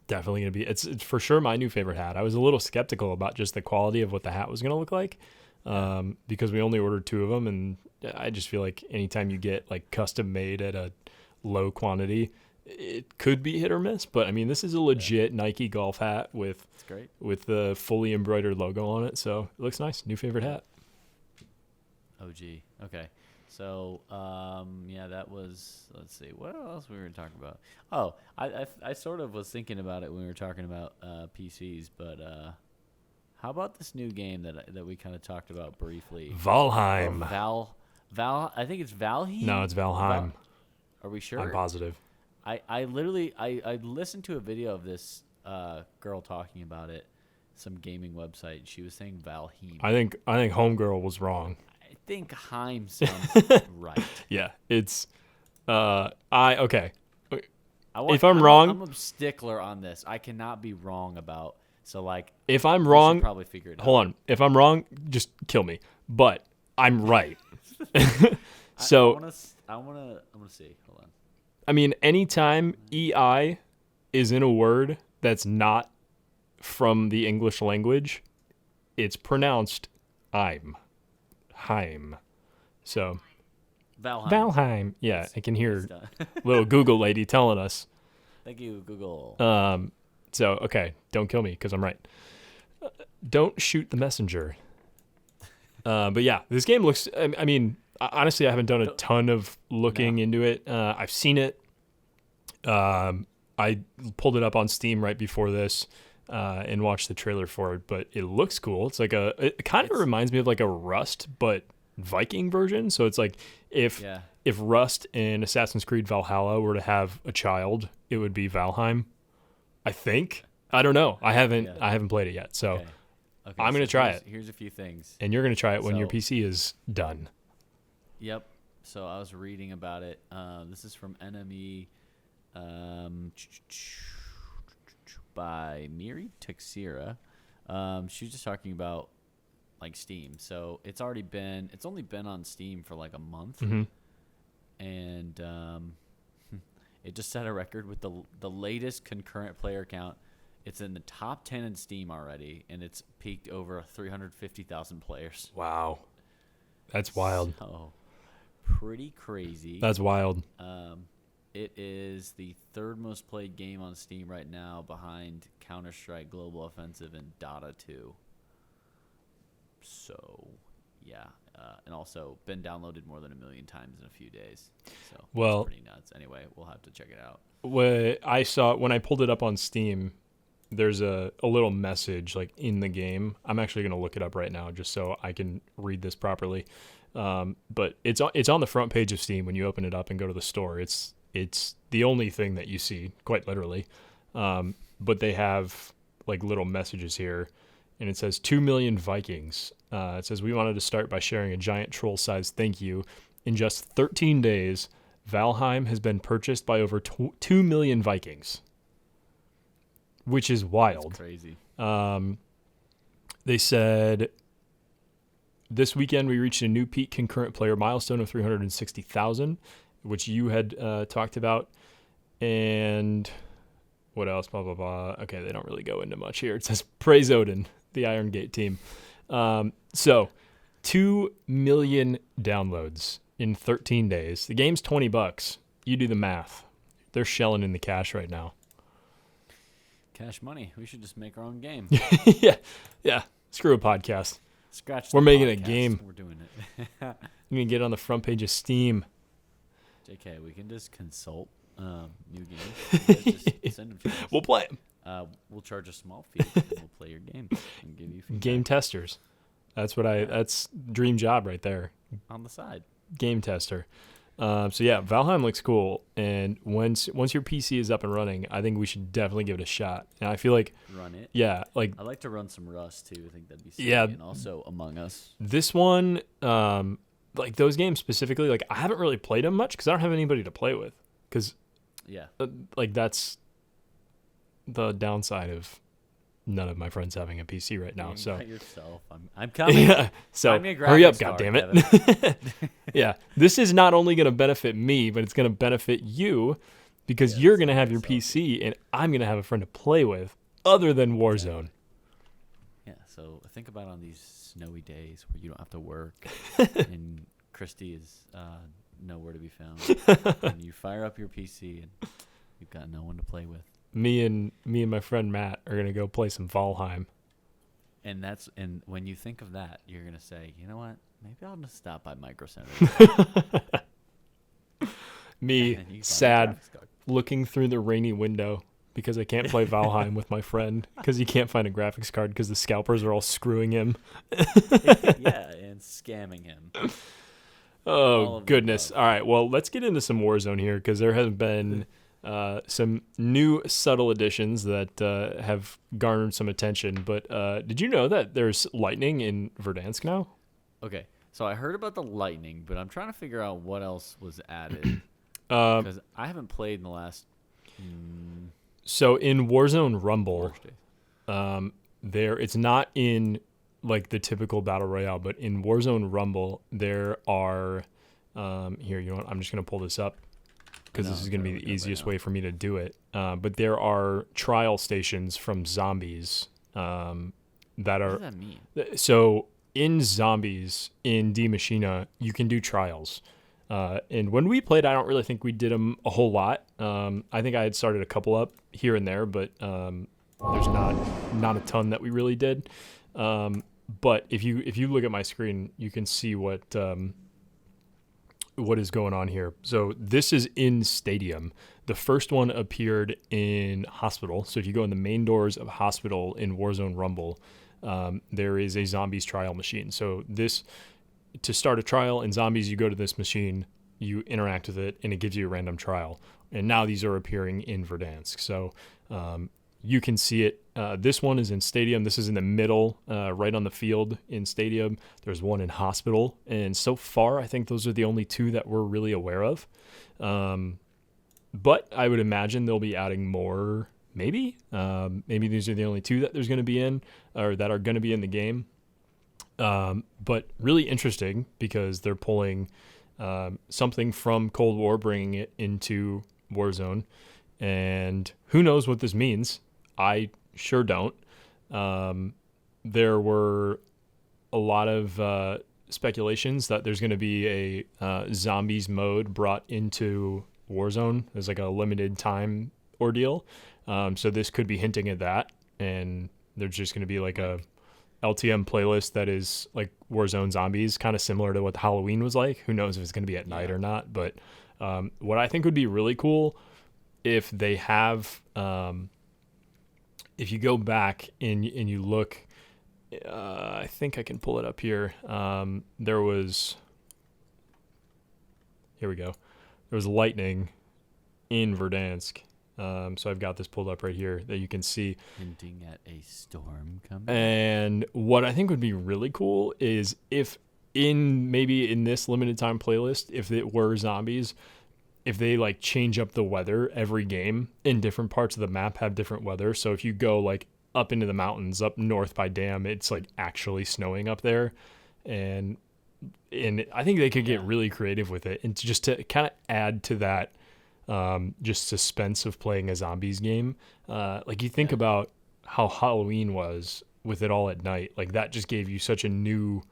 Definitely gonna be. It's for sure my new favorite hat. I was a little skeptical about just the quality of what the hat was gonna look like, because we only ordered 2 of them, and I just feel like anytime you get like custom made at a low quantity, it could be hit or miss. But I mean, this is a legit Nike golf hat with It's great. with the fully embroidered logo on it, so it looks nice. New favorite hat. OG. Okay. So, yeah, that was, let's see, what else we were talking about? Oh, I sort of was thinking about it when we were talking about PCs, but how about this new game that we kind of talked about briefly? Valheim. I think it's Valheim? No, it's Valheim. Are we sure? I'm positive. I literally listened to a video of this girl talking about it, some gaming website. She was saying Valheim. I think Homegirl was wrong. I think Heim sounds right. Yeah, it's okay. If I'm wrong, I'm a stickler on this. I cannot be wrong about. So like, if I'm we should wrong, probably figure it out. hold on. If I'm wrong, just kill me. But I'm right. So I wanna see. Hold on. I mean, anytime EI is in a word that's not from the English language, it's pronounced I'm. Heim. So Valheim. Yeah, I can hear little Google lady telling us. Thank you, Google. So okay, don't kill me because I'm right. Don't shoot the messenger. But yeah, this game looks. I mean, honestly, I haven't done a ton of looking into it. I've seen it. I pulled it up on Steam right before this. And watch the trailer for it, but it looks cool. It's like it kind of reminds me of like a Rust, but Viking version. So it's like if Rust in Assassin's Creed Valhalla were to have a child, it would be Valheim. I think. I don't know. I haven't played it yet, so Okay, I'm gonna try it. Here's a few things. And you're gonna try it when your PC is done. Yep. So I was reading about it. This is from NME. By Miri Teixeira. She was just talking about like Steam. So it's only been on Steam for like a month, and it just set a record with the latest concurrent player count. It's in the top 10 in Steam already, and it's peaked over 350,000 players. Wow, that's wild. So pretty crazy. That's wild. It is the 3rd most played game on Steam right now, behind Counter-Strike Global Offensive and Dota 2. So, yeah. And also been downloaded more than 1 million times in a few days. So, it's pretty nuts. Anyway, we'll have to check it out. When I pulled it up on Steam, there's a little message like in the game. I'm actually going to look it up right now just so I can read this properly. But it's on the front page of Steam when you open it up and go to the store. It's the only thing that you see, quite literally. But they have like little messages here, and it says 2 million Vikings. It says, we wanted to start by sharing a giant troll-sized thank you. In just 13 days, Valheim has been purchased by over 2 million Vikings, which is wild. That's crazy. They said, this weekend we reached a new peak concurrent player milestone of 360,000, which you had talked about. And what else? Blah, blah, blah. Okay, they don't really go into much here. It says, praise Odin, the Iron Gate team. So 2 million downloads in 13 days. The game's $20. You do the math. They're shelling in the cash right now. Cash money. We should just make our own game. Yeah. Screw a podcast. Scratch. We're making a game. We're doing it. You can get it on the front page of Steam. JK, we can just consult new games. Just send them to us. We'll play them. We'll charge a small fee and we'll play your game and give you feedback. Game testers. That's dream job right there. On the side. Game tester. So yeah, Valheim looks cool, and once your PC is up and running, I think we should definitely give it a shot. And I feel like run it. Yeah, like I like to run some Rust too. I think that'd be sick. Yeah, and also Among Us. This one, like those games specifically, like I haven't really played them much because I don't have anybody to play with. Because yeah, like that's the downside of none of my friends having a PC right now. So by yourself. I'm coming. yeah. So Find me a hurry up, graphics card, goddammit. Yeah. This is not only going to benefit me, but it's going to benefit you because you're going to have your PC and I'm going to have a friend to play with other than Warzone. Yeah. So think about on these snowy days where you don't have to work and Christy is nowhere to be found. And you fire up your PC and you've got no one to play with. Me and my friend Matt are going to go play some Valheim. And when you think of that, you're gonna say, you know what? Maybe I'll just stop by Micro Center. Me, sad, looking through the rainy window because I can't play Valheim with my friend because he can't find a graphics card because the scalpers are all screwing him. Yeah, and scamming him. Oh, goodness. All right, well, let's get into some Warzone here because there have been some new subtle additions that have garnered some attention. But did you know that there's lightning in Verdansk now? Okay, so I heard about the lightning, but I'm trying to figure out what else was added because I haven't played in the last. So in Warzone Rumble, it's not in like the typical battle royale, but in Warzone Rumble there are here. You know what? I'm just gonna pull this up. Because this is going to be the easiest way for me to do it. But there are trial stations from zombies that are... What does that mean? So in zombies, in D Machina, you can do trials. And when we played, I don't really think we did them a whole lot. I think I had started a couple up here and there, but there's not a ton that we really did. But if you look at my screen, you can see what is going on here. So this is in Stadium. The first one appeared in Hospital. So if you go in the main doors of Hospital in Warzone Rumble, there is a zombies trial machine. So to start a trial in zombies, you go to this machine, you interact with it, and it gives you a random trial. And now these are appearing in Verdansk. So you can see it. This one is in Stadium. This is in the middle, right on the field in Stadium. There's one in Hospital. And so far, I think those are the only two that we're really aware of. But I would imagine they'll be adding more, maybe. Maybe these are the only two that there's going to be in, or that are going to be in the game. But really interesting because they're pulling something from Cold War, bringing it into Warzone. And who knows what this means? I sure don't. There were a lot of speculations that there's going to be a zombies mode brought into Warzone as like a limited time ordeal. So this could be hinting at that. And there's just going to be like a LTM playlist that is like Warzone Zombies, kind of similar to what Halloween was like. Who knows if it's going to be at night or not. But what I think would be really cool if they have... if you go back and you look, I think I can pull it up here. Here we go. There was lightning in Verdansk. So I've got this pulled up right here that you can see. Hinting at a storm coming. And what I think would be really cool is if maybe in this limited time playlist, if it were zombies, if they like change up the weather every game in different parts of the map have different weather. So if you go like up into the mountains, up north by Dam, it's like actually snowing up there. And I think they could get really creative with it. And just to kind of add to that, just suspense of playing a zombies game. Like you think about how Halloween was with it all at night, like that just gave you such a new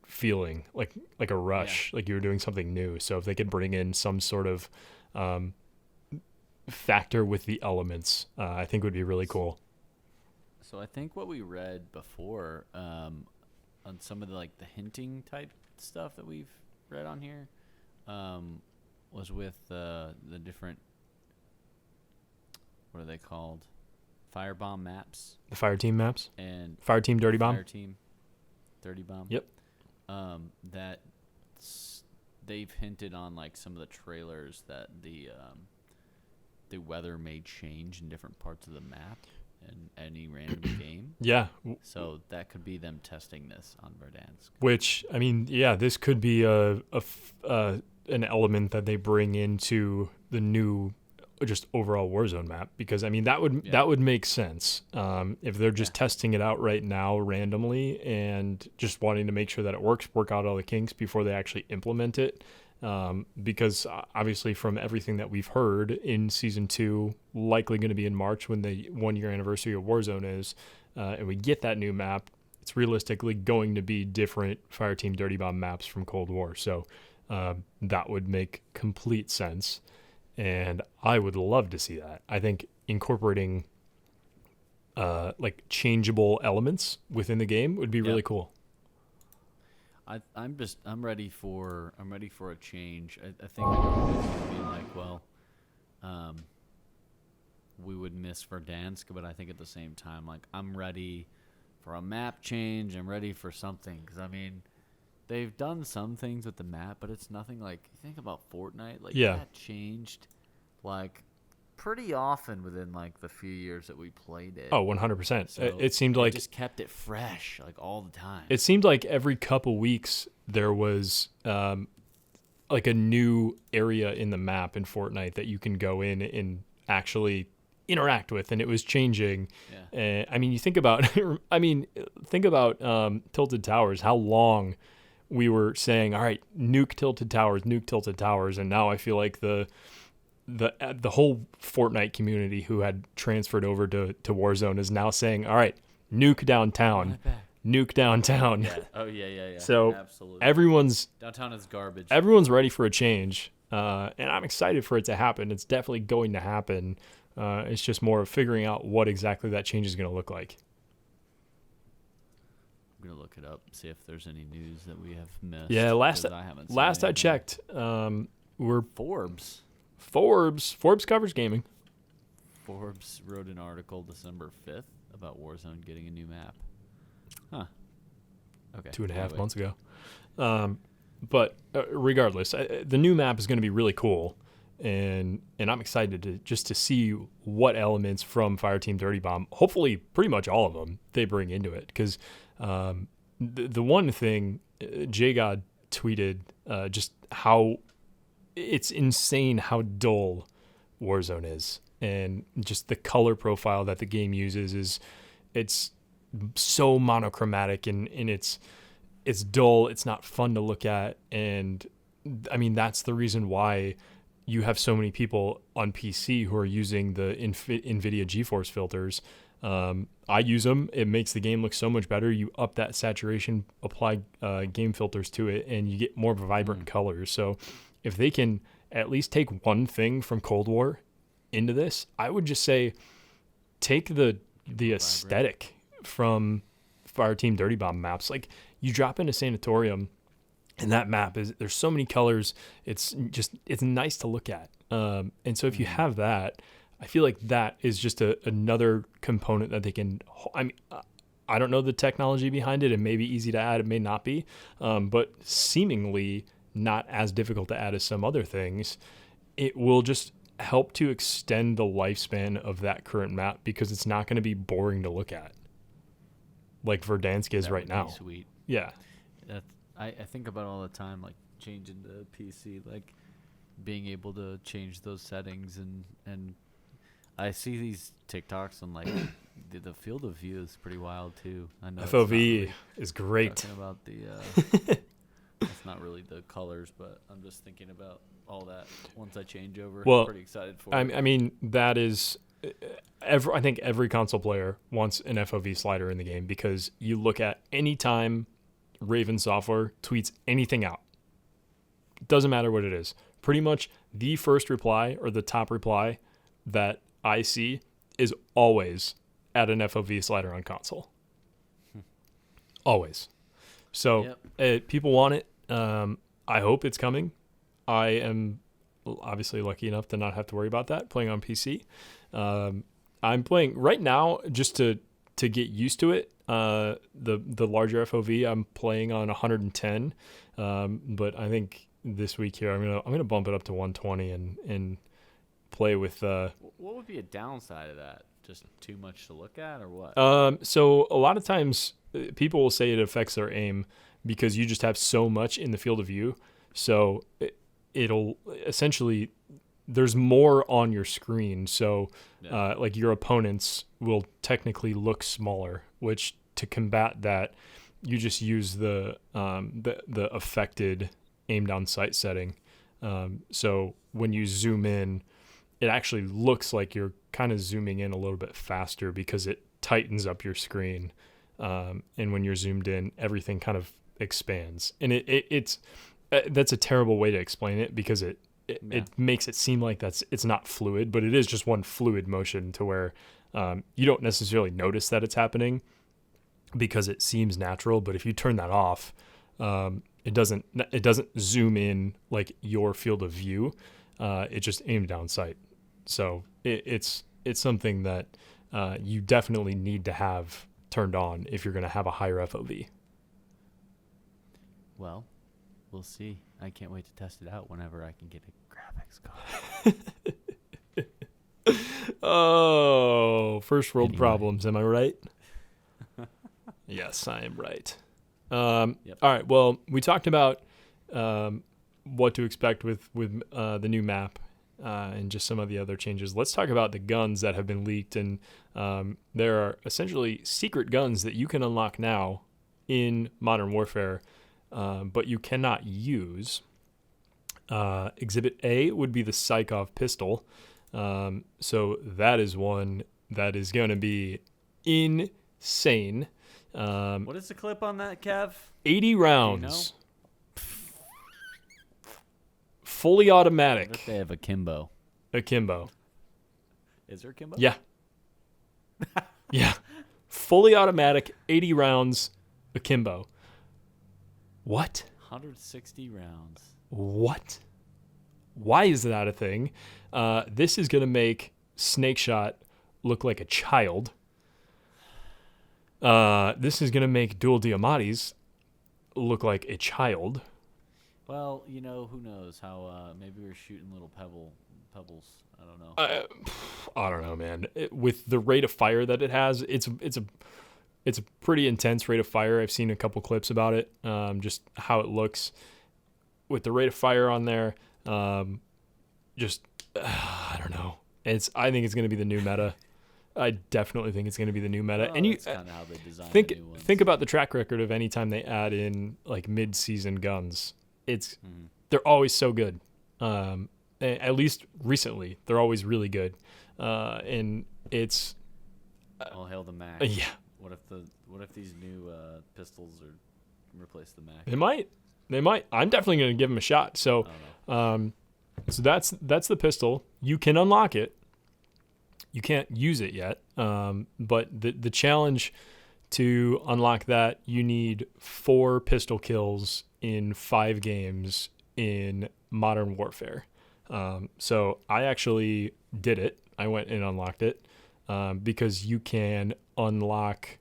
feeling, like a rush, like you were doing something new. So if they could bring in some sort of factor with the elements, I think would be really cool. So I think what we read before on some of the like the hinting type stuff that we've read on here was with the different, what are they called? Firebomb maps. The Fire Team maps? And Fire Team Dirty Bomb? Fire Team Dirty Bomb. Yep. That they've hinted on like some of the trailers that the weather may change in different parts of the map in any random game. Yeah. So that could be them testing this on Verdansk. Which, I mean, yeah, this could be an element that they bring into the new just overall Warzone map, because I mean that Yeah. would make sense if they're just testing it out right now randomly and just wanting to make sure that it work out all the kinks before they actually implement it. Because obviously from everything that we've heard in season 2, likely going to be in March when the 1-year anniversary of Warzone is, and we get that new map, it's realistically going to be different Fireteam Dirty Bomb maps from Cold War. So that would make complete sense. And I would love to see that. I think incorporating like changeable elements within the game would be really cool. I'm ready for a change. I think everybody's gonna be like, well, we would miss Verdansk, but I think at the same time, like, I'm ready for a map change. I'm ready for something, because I mean, they've done some things with the map, but it's nothing like, you think about Fortnite, like that changed like pretty often within like the few years that we played it. Oh, 100%. So it seemed like just kept it fresh like all the time. It seemed like every couple weeks there was like a new area in the map in Fortnite that you can go in and actually interact with, and it was changing. I mean, you think about Tilted Towers, how long we were saying, all right, nuke Tilted Towers, and now I feel like the whole Fortnite community who had transferred over to Warzone is now saying, all right, nuke downtown. Nuke downtown. Yeah. Oh, yeah. So absolutely. Downtown is garbage. Everyone's ready for a change, and I'm excited for it to happen. It's definitely going to happen. It's just more of figuring out what exactly that change is going to look like. I'm going to look it up, see if there's any news that we have missed. Yeah, last I checked, we're Forbes covers gaming. Forbes wrote an article December 5th about Warzone getting a new map. Huh. Okay. 2.5 months ago. But regardless, the new map is going to be really cool, and I'm excited to see what elements from Fireteam Dirty Bomb, hopefully pretty much all of them, they bring into it. Because the one thing, JGod tweeted just how it's insane how dull Warzone is, and just the color profile that the game uses it's so monochromatic, and it's dull. It's not fun to look at, and I mean that's the reason why you have so many people on PC who are using the NVIDIA GeForce filters. I use them. It makes the game look so much better. You up that saturation, apply game filters to it, and you get more vibrant colors. So if they can at least take one thing from Cold War into this, I would just say take the aesthetic from Fireteam Dirty Bomb maps. Like, you drop into Sanatorium, and that map there's so many colors. It's nice to look at. And so if you have that, I feel like that is just another component that they can. I mean, I don't know the technology behind it. It may be easy to add. It may not be, but seemingly not as difficult to add as some other things. It will just help to extend the lifespan of that current map, because it's not going to be boring to look at like Verdansk is right now. Sweet. Yeah. I think about it all the time, like changing the PC, like being able to change those settings, and I see these TikToks and like the field of view is pretty wild too. I know FOV is great. Talking about the it's not really the colors, but I'm just thinking about all that once I change over. Well, I'm pretty excited for it. I mean, that is I think every console player wants an FOV slider in the game, because you look at any time Raven Software tweets anything out, doesn't matter what it is, pretty much the first reply or the top reply that I see is always add an FOV slider on console. Always. So people want it. I hope it's coming. I am obviously lucky enough to not have to worry about that playing on PC. I'm playing right now just to get used to it. The larger FOV I'm playing on 110, but I think this week here I'm gonna bump it up to 120 and play with. What would be a downside of that? Just too much to look at, or what? So a lot of times people will say it affects their aim, because you just have so much in the field of view. So it'll essentially there's more on your screen. So Yeah. like your opponents will technically look smaller, which to combat that, you just use the affected aim down sight setting. So when you zoom in, it actually looks like you're kind of zooming in a little bit faster because it tightens up your screen. And when you're zoomed in, everything kind of expands. And it's that's a terrible way to explain it because it makes it seem like it's not fluid, but it is just one fluid motion to where you don't necessarily notice that it's happening because it seems natural. But if you turn that off, it doesn't zoom in like your field of view. It just aimed down sight. So it's something that you definitely need to have turned on if you're going to have a higher FOV. Well, we'll see. I can't wait to test it out whenever I can get a graphics card. Oh, first world Anyway. problems. Am I right? Yes, I am right. Yep. All right. Well, we talked about what to expect with the new map and just some of the other changes. Let's talk about the guns that have been leaked. And there are essentially secret guns that you can unlock now in Modern Warfare, but you cannot use. Exhibit A would be the Psychov pistol. So that is one that is going to be insane. What is the clip on that, Kev? 80 rounds. Do Fully I wonder automatic. if they have akimbo. Akimbo. Is there akimbo? Yeah. Yeah. Fully automatic, 80 rounds, akimbo. What? 160 rounds. What? Why is that a thing? This is going to make Snake Shot look like a child. This is going to make Dual Diamatis look like a child. Well, who knows how maybe we're shooting little pebbles. I don't know. I don't know, man. With the rate of fire that it has, it's a pretty intense rate of fire. I've seen a couple clips about it, just how it looks with the rate of fire on there. I don't know. I think it's going to be the new meta. I definitely think it's going to be the new meta. Well, and that's kind of how they design the new ones. think about the track record of any time they add in like mid-season guns. They're always so good. At least recently, they're always really good. And it's All hail the Mac. yeah. What if these new pistols replace the Mac? They might. I'm definitely going to give them a shot. So, I don't know. so that's the pistol. You can unlock it. You can't use it yet. But the challenge to unlock that, you need 4 pistol kills in 5 games in Modern Warfare. So I actually did it. I went and unlocked it because you can unlock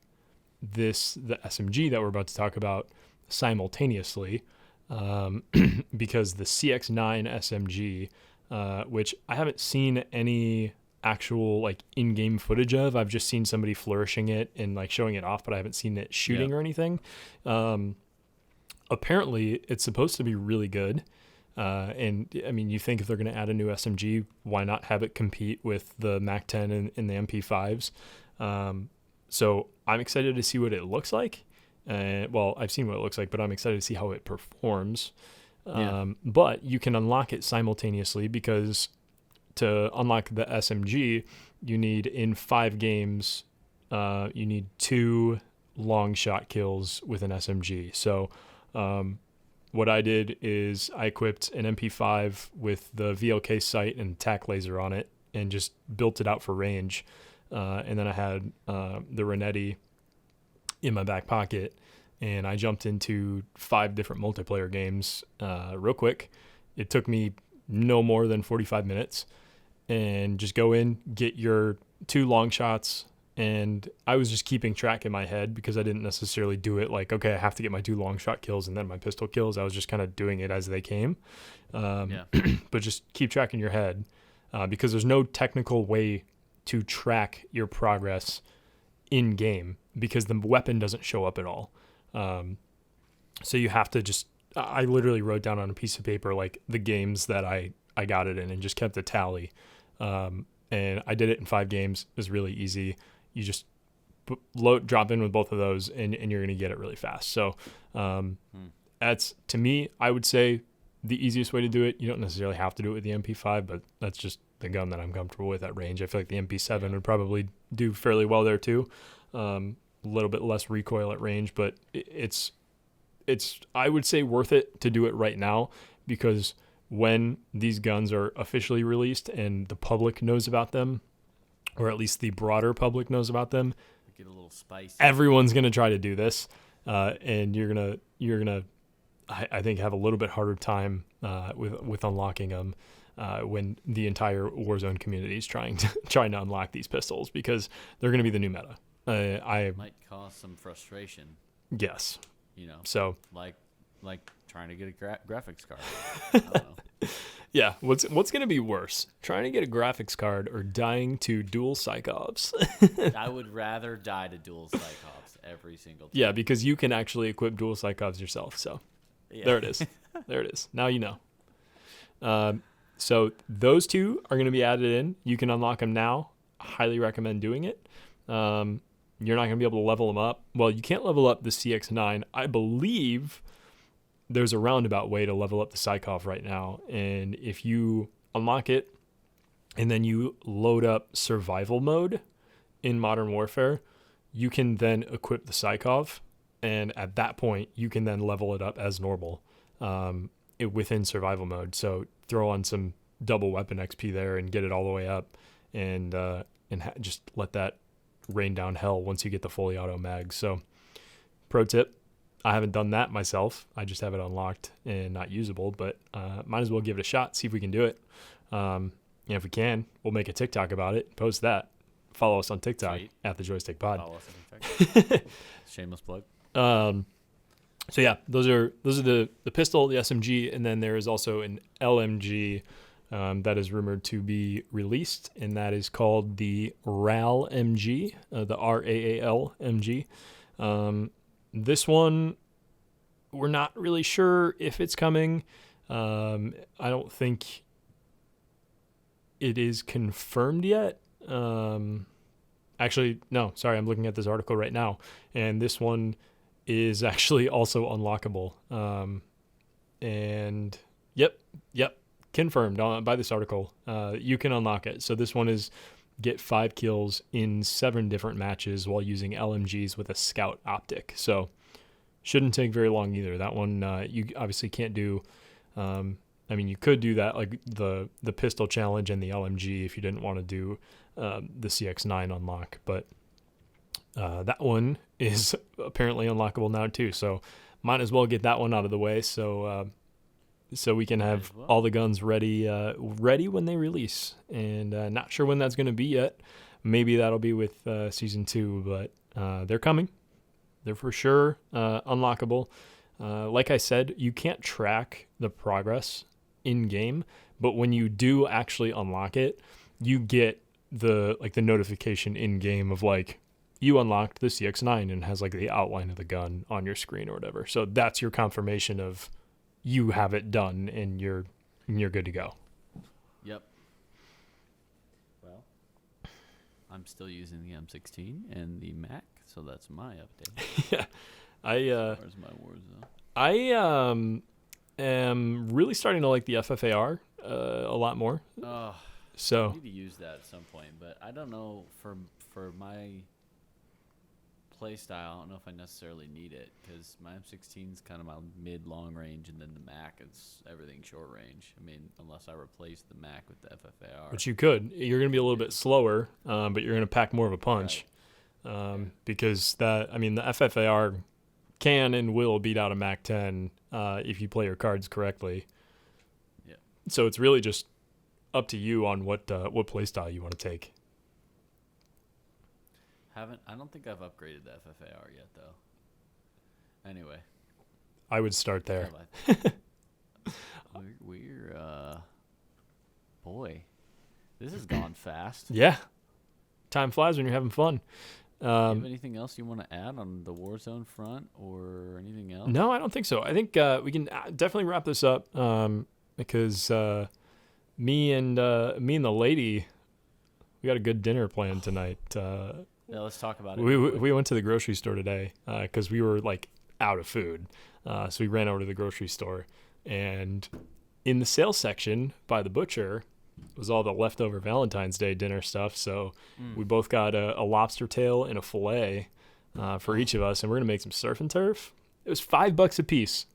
the SMG that we're about to talk about simultaneously because the CX-9 SMG, which I haven't seen any actual like in-game footage of. I've just seen somebody flourishing it and like showing it off, but I haven't seen it shooting or anything. Apparently it's supposed to be really good. And I mean, you think if they're going to add a new SMG, why not have it compete with the MAC-10 and the MP5s? So I'm excited to see what it looks like. Well, I've seen what it looks like, but I'm excited to see how it performs. But you can unlock it simultaneously because to unlock the SMG, you need in 5 games, you need 2 long shot kills with an SMG. So what I did is I equipped an MP5 with the VLK sight and tac laser on it and just built it out for range. And then I had the Renetti in my back pocket, and I jumped into 5 different multiplayer games real quick. It took me no more than 45 minutes, and just go in, get your 2 long shots, and I was just keeping track in my head because I didn't necessarily do it like, okay, I have to get my 2 long shot kills and then my pistol kills. I was just kind of doing it as they came. But just keep track in your head because there's no technical way to track your progress in game because the weapon doesn't show up at all. So you have to I literally wrote down on a piece of paper like the games that I I got it in and just kept a tally. And I did it in 5 games. It was really easy. You just drop in with both of those, and you're going to get it really fast. So that's, to me, I would say the easiest way to do it. You don't necessarily have to do it with the MP5, but that's just the gun that I'm comfortable with at range. I feel like the MP7 would probably do fairly well there too. A little bit less recoil at range, but it's I would say worth it to do it right now, because when these guns are officially released and the public knows about them, or at least the broader public knows about them, get a little spicy. Everyone's gonna try to do this, and you're gonna I think have a little bit harder time with unlocking them when the entire Warzone community is trying to unlock these pistols, because they're gonna be the new meta. I might cause some frustration. Yes. So like trying to get a graphics card. I don't know. Yeah, what's going to be worse? Trying to get a graphics card or dying to dual psychops? I would rather die to dual psychops every single time. Yeah, because you can actually equip dual psychops yourself. So there it is. There it is. Now you know. So those two are going to be added in. You can unlock them now. Highly recommend doing it. You're not going to be able to level them up. Well, you can't level up the CX-9. I believe there's a roundabout way to level up the Psychov right now. And if you unlock it and then you load up survival mode in Modern Warfare, you can then equip the Psychov. And at that point, you can then level it up as normal within survival mode. So throw on some double weapon XP there and get it all the way up, and just let that rain down hell once you get the fully auto mag. So pro tip, I haven't done that myself. I just have it unlocked and not usable, but might as well give it a shot, see if we can do it. If we can, we'll make a TikTok about it, post that. Follow us on TikTok at the Joystick Pod. Follow us on TikTok. Shameless plug. So yeah, those are the pistol, the SMG, and then there is also an LMG that is rumored to be released, and that is called the RAL MG, the RAAL MG. This one, we're not really sure if it's coming. I don't think it is confirmed yet. Actually, no, sorry, I'm looking at this article right now, and this one is actually also unlockable. And yep, confirmed by this article. You can unlock it. So this one is get 5 kills in 7 different matches while using LMGs with a scout optic. So shouldn't take very long either. That one you obviously can't do. You could do that, like the pistol challenge and the LMG, if you didn't want to do the CX-9 unlock, but that one is apparently unlockable now too. So might as well get that one out of the way, so we can have all the guns ready when they release. And not sure when that's going to be yet. Maybe that'll be with season 2, but they're coming. They're for sure unlockable. Like I said, you can't track the progress in game, but when you do actually unlock it, you get the notification in game of like, you unlocked the CX-9, and has like the outline of the gun on your screen or whatever. So that's your confirmation of you have it done and you're good to go. Yep. Well, I'm still using the M16 and the Mac, so that's my update. Yeah. Where's my Warzone? I am really starting to like the FFAR a lot more. So I need to use that at some point, but I don't know for my play style. I don't know if I necessarily need it, because my M16 is kind of my mid-long range, and then the Mac is everything short range. I mean, unless I replace the Mac with the FFAR. Which you could. You're going to be a little bit slower, but you're going to pack more of a punch. Right. Because the FFAR can and will beat out a Mac 10 if you play your cards correctly. Yeah. So it's really just up to you on what play style you want to take. I don't think I've upgraded the FFAR yet, though. Anyway, I would start there. Boy, this has gone fast. Yeah, time flies when you're having fun. Do you have anything else you want to add on the Warzone front, or anything else? No, I don't think so. I think we can definitely wrap this up because me and the lady, we got a good dinner planned tonight. Yeah, let's talk about it. We went to the grocery store today because we were like out of food. So we ran over to the grocery store, and in the sales section by the butcher was all the leftover Valentine's Day dinner stuff. So we both got a lobster tail and a fillet for each of us, and we're gonna make some surf and turf. It was $5 a piece.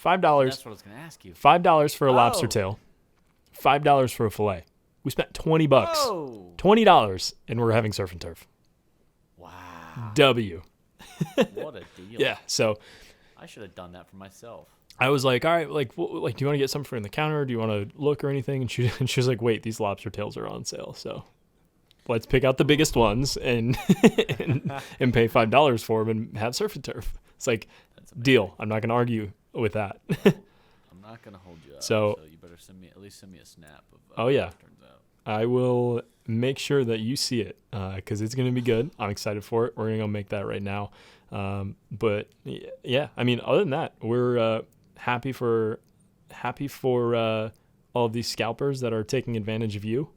$5. That's what I was going to ask you. $5 for a lobster Oh. tail. $5 for a fillet. We spent $20. Oh. $20, and we're having surf and turf. Wow. W. What a deal. Yeah. So I should have done that for myself. I was like, all right, like, do you want to get something from the counter? Do you want to look or anything? And she was like, wait, these lobster tails are on sale. So let's pick out the biggest ones and and pay $5 for them and have surf and turf. It's like, deal. I'm not going to argue with that. I'm not going to hold you up. So You better send me a snap of Oh, yeah. how it turns out. I will make sure that you see it because it's going to be good. I'm excited for it. We're going to go make that right now. But yeah, I mean, other than that, we're happy for all of these scalpers that are taking advantage of you.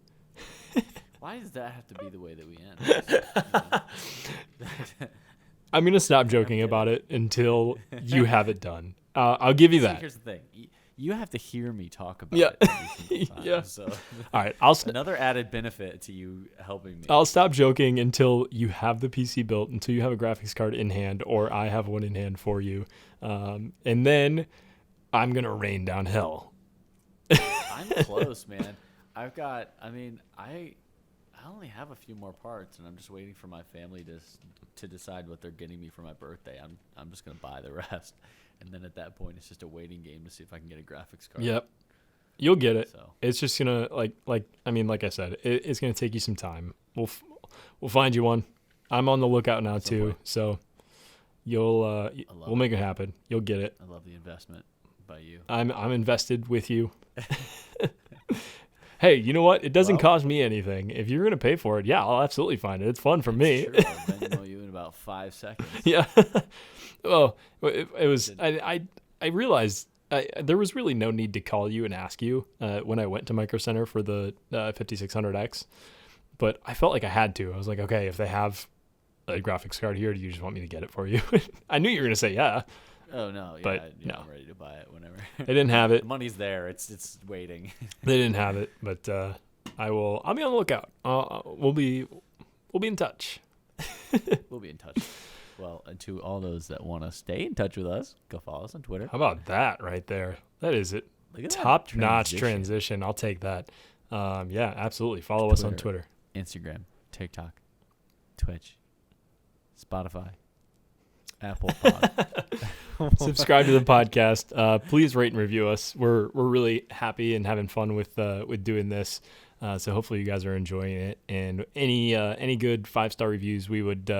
Why does that have to be the way that we end? I'm going to stop joking about it until you have it done. I'll give you that. Here's the thing. You have to hear me talk about Yeah. it every single time. Yeah. So All right. another added benefit to you helping me. I'll stop joking until you have the PC built, until you have a graphics card in hand, or I have one in hand for you. And then I'm going to rain down hell. I'm close, man. I only have a few more parts, and I'm just waiting for my family to decide what they're getting me for my birthday. I'm just gonna buy the rest, and then at that point, it's just a waiting game to see if I can get a graphics card. Yep. You'll get it. So It's just going to, like I said, it's going to take you some time. We'll find you one. I'm on the lookout now, too. point. So we'll make it happen. You'll get it. I love the investment by you. I'm invested with you. Hey, you know what? It doesn't cost me anything. If you're going to pay for it, yeah, I'll absolutely find it. It's fun for me. Sure, I'll Venmo you in about 5 seconds. Yeah. Well, it was. I realized there was really no need to call you and ask you when I went to Micro Center for the 5600X, but I felt like I had to. I was like, okay, if they have a graphics card here, do you just want me to get it for you? I knew you were going to say yeah. Oh no, yeah, But no. I'm ready to buy it whenever. They didn't have The it. money's there. It's waiting. They didn't have it, but I'll be on the lookout. We'll be in touch. We'll be in touch. Well, and to all those that want to stay in touch with us, go follow us on Twitter. How about that right there? That is it. Look at that Top-notch transition. I'll take that. Yeah, absolutely. Follow us on Twitter. Instagram, TikTok, Twitch, Spotify, Apple Pod. Subscribe to the podcast. Please rate and review us. We're really happy and having fun with doing this. So hopefully you guys are enjoying it. And any good 5-star reviews, we would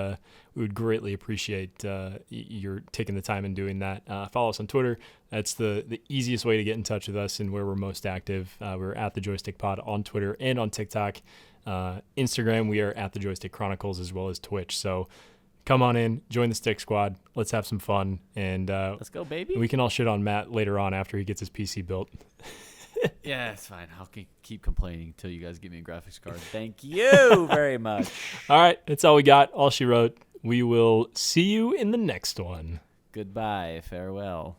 greatly appreciate your taking the time and doing that. Follow us on Twitter. That's the easiest way to get in touch with us and where we're most active. We're at the Joystick Pod on Twitter and on TikTok. Instagram, we are at the Joystick Chronicles as well as Twitch. So come on in, join the Stick Squad. Let's have some fun, and Let's go, baby. we can all shit on Matt later on after he gets his PC built. Yeah, it's fine. I'll keep complaining until you guys give me a graphics card. Thank you very much. All right, that's all we got. All she wrote. We will see you in the next one. Goodbye. Farewell.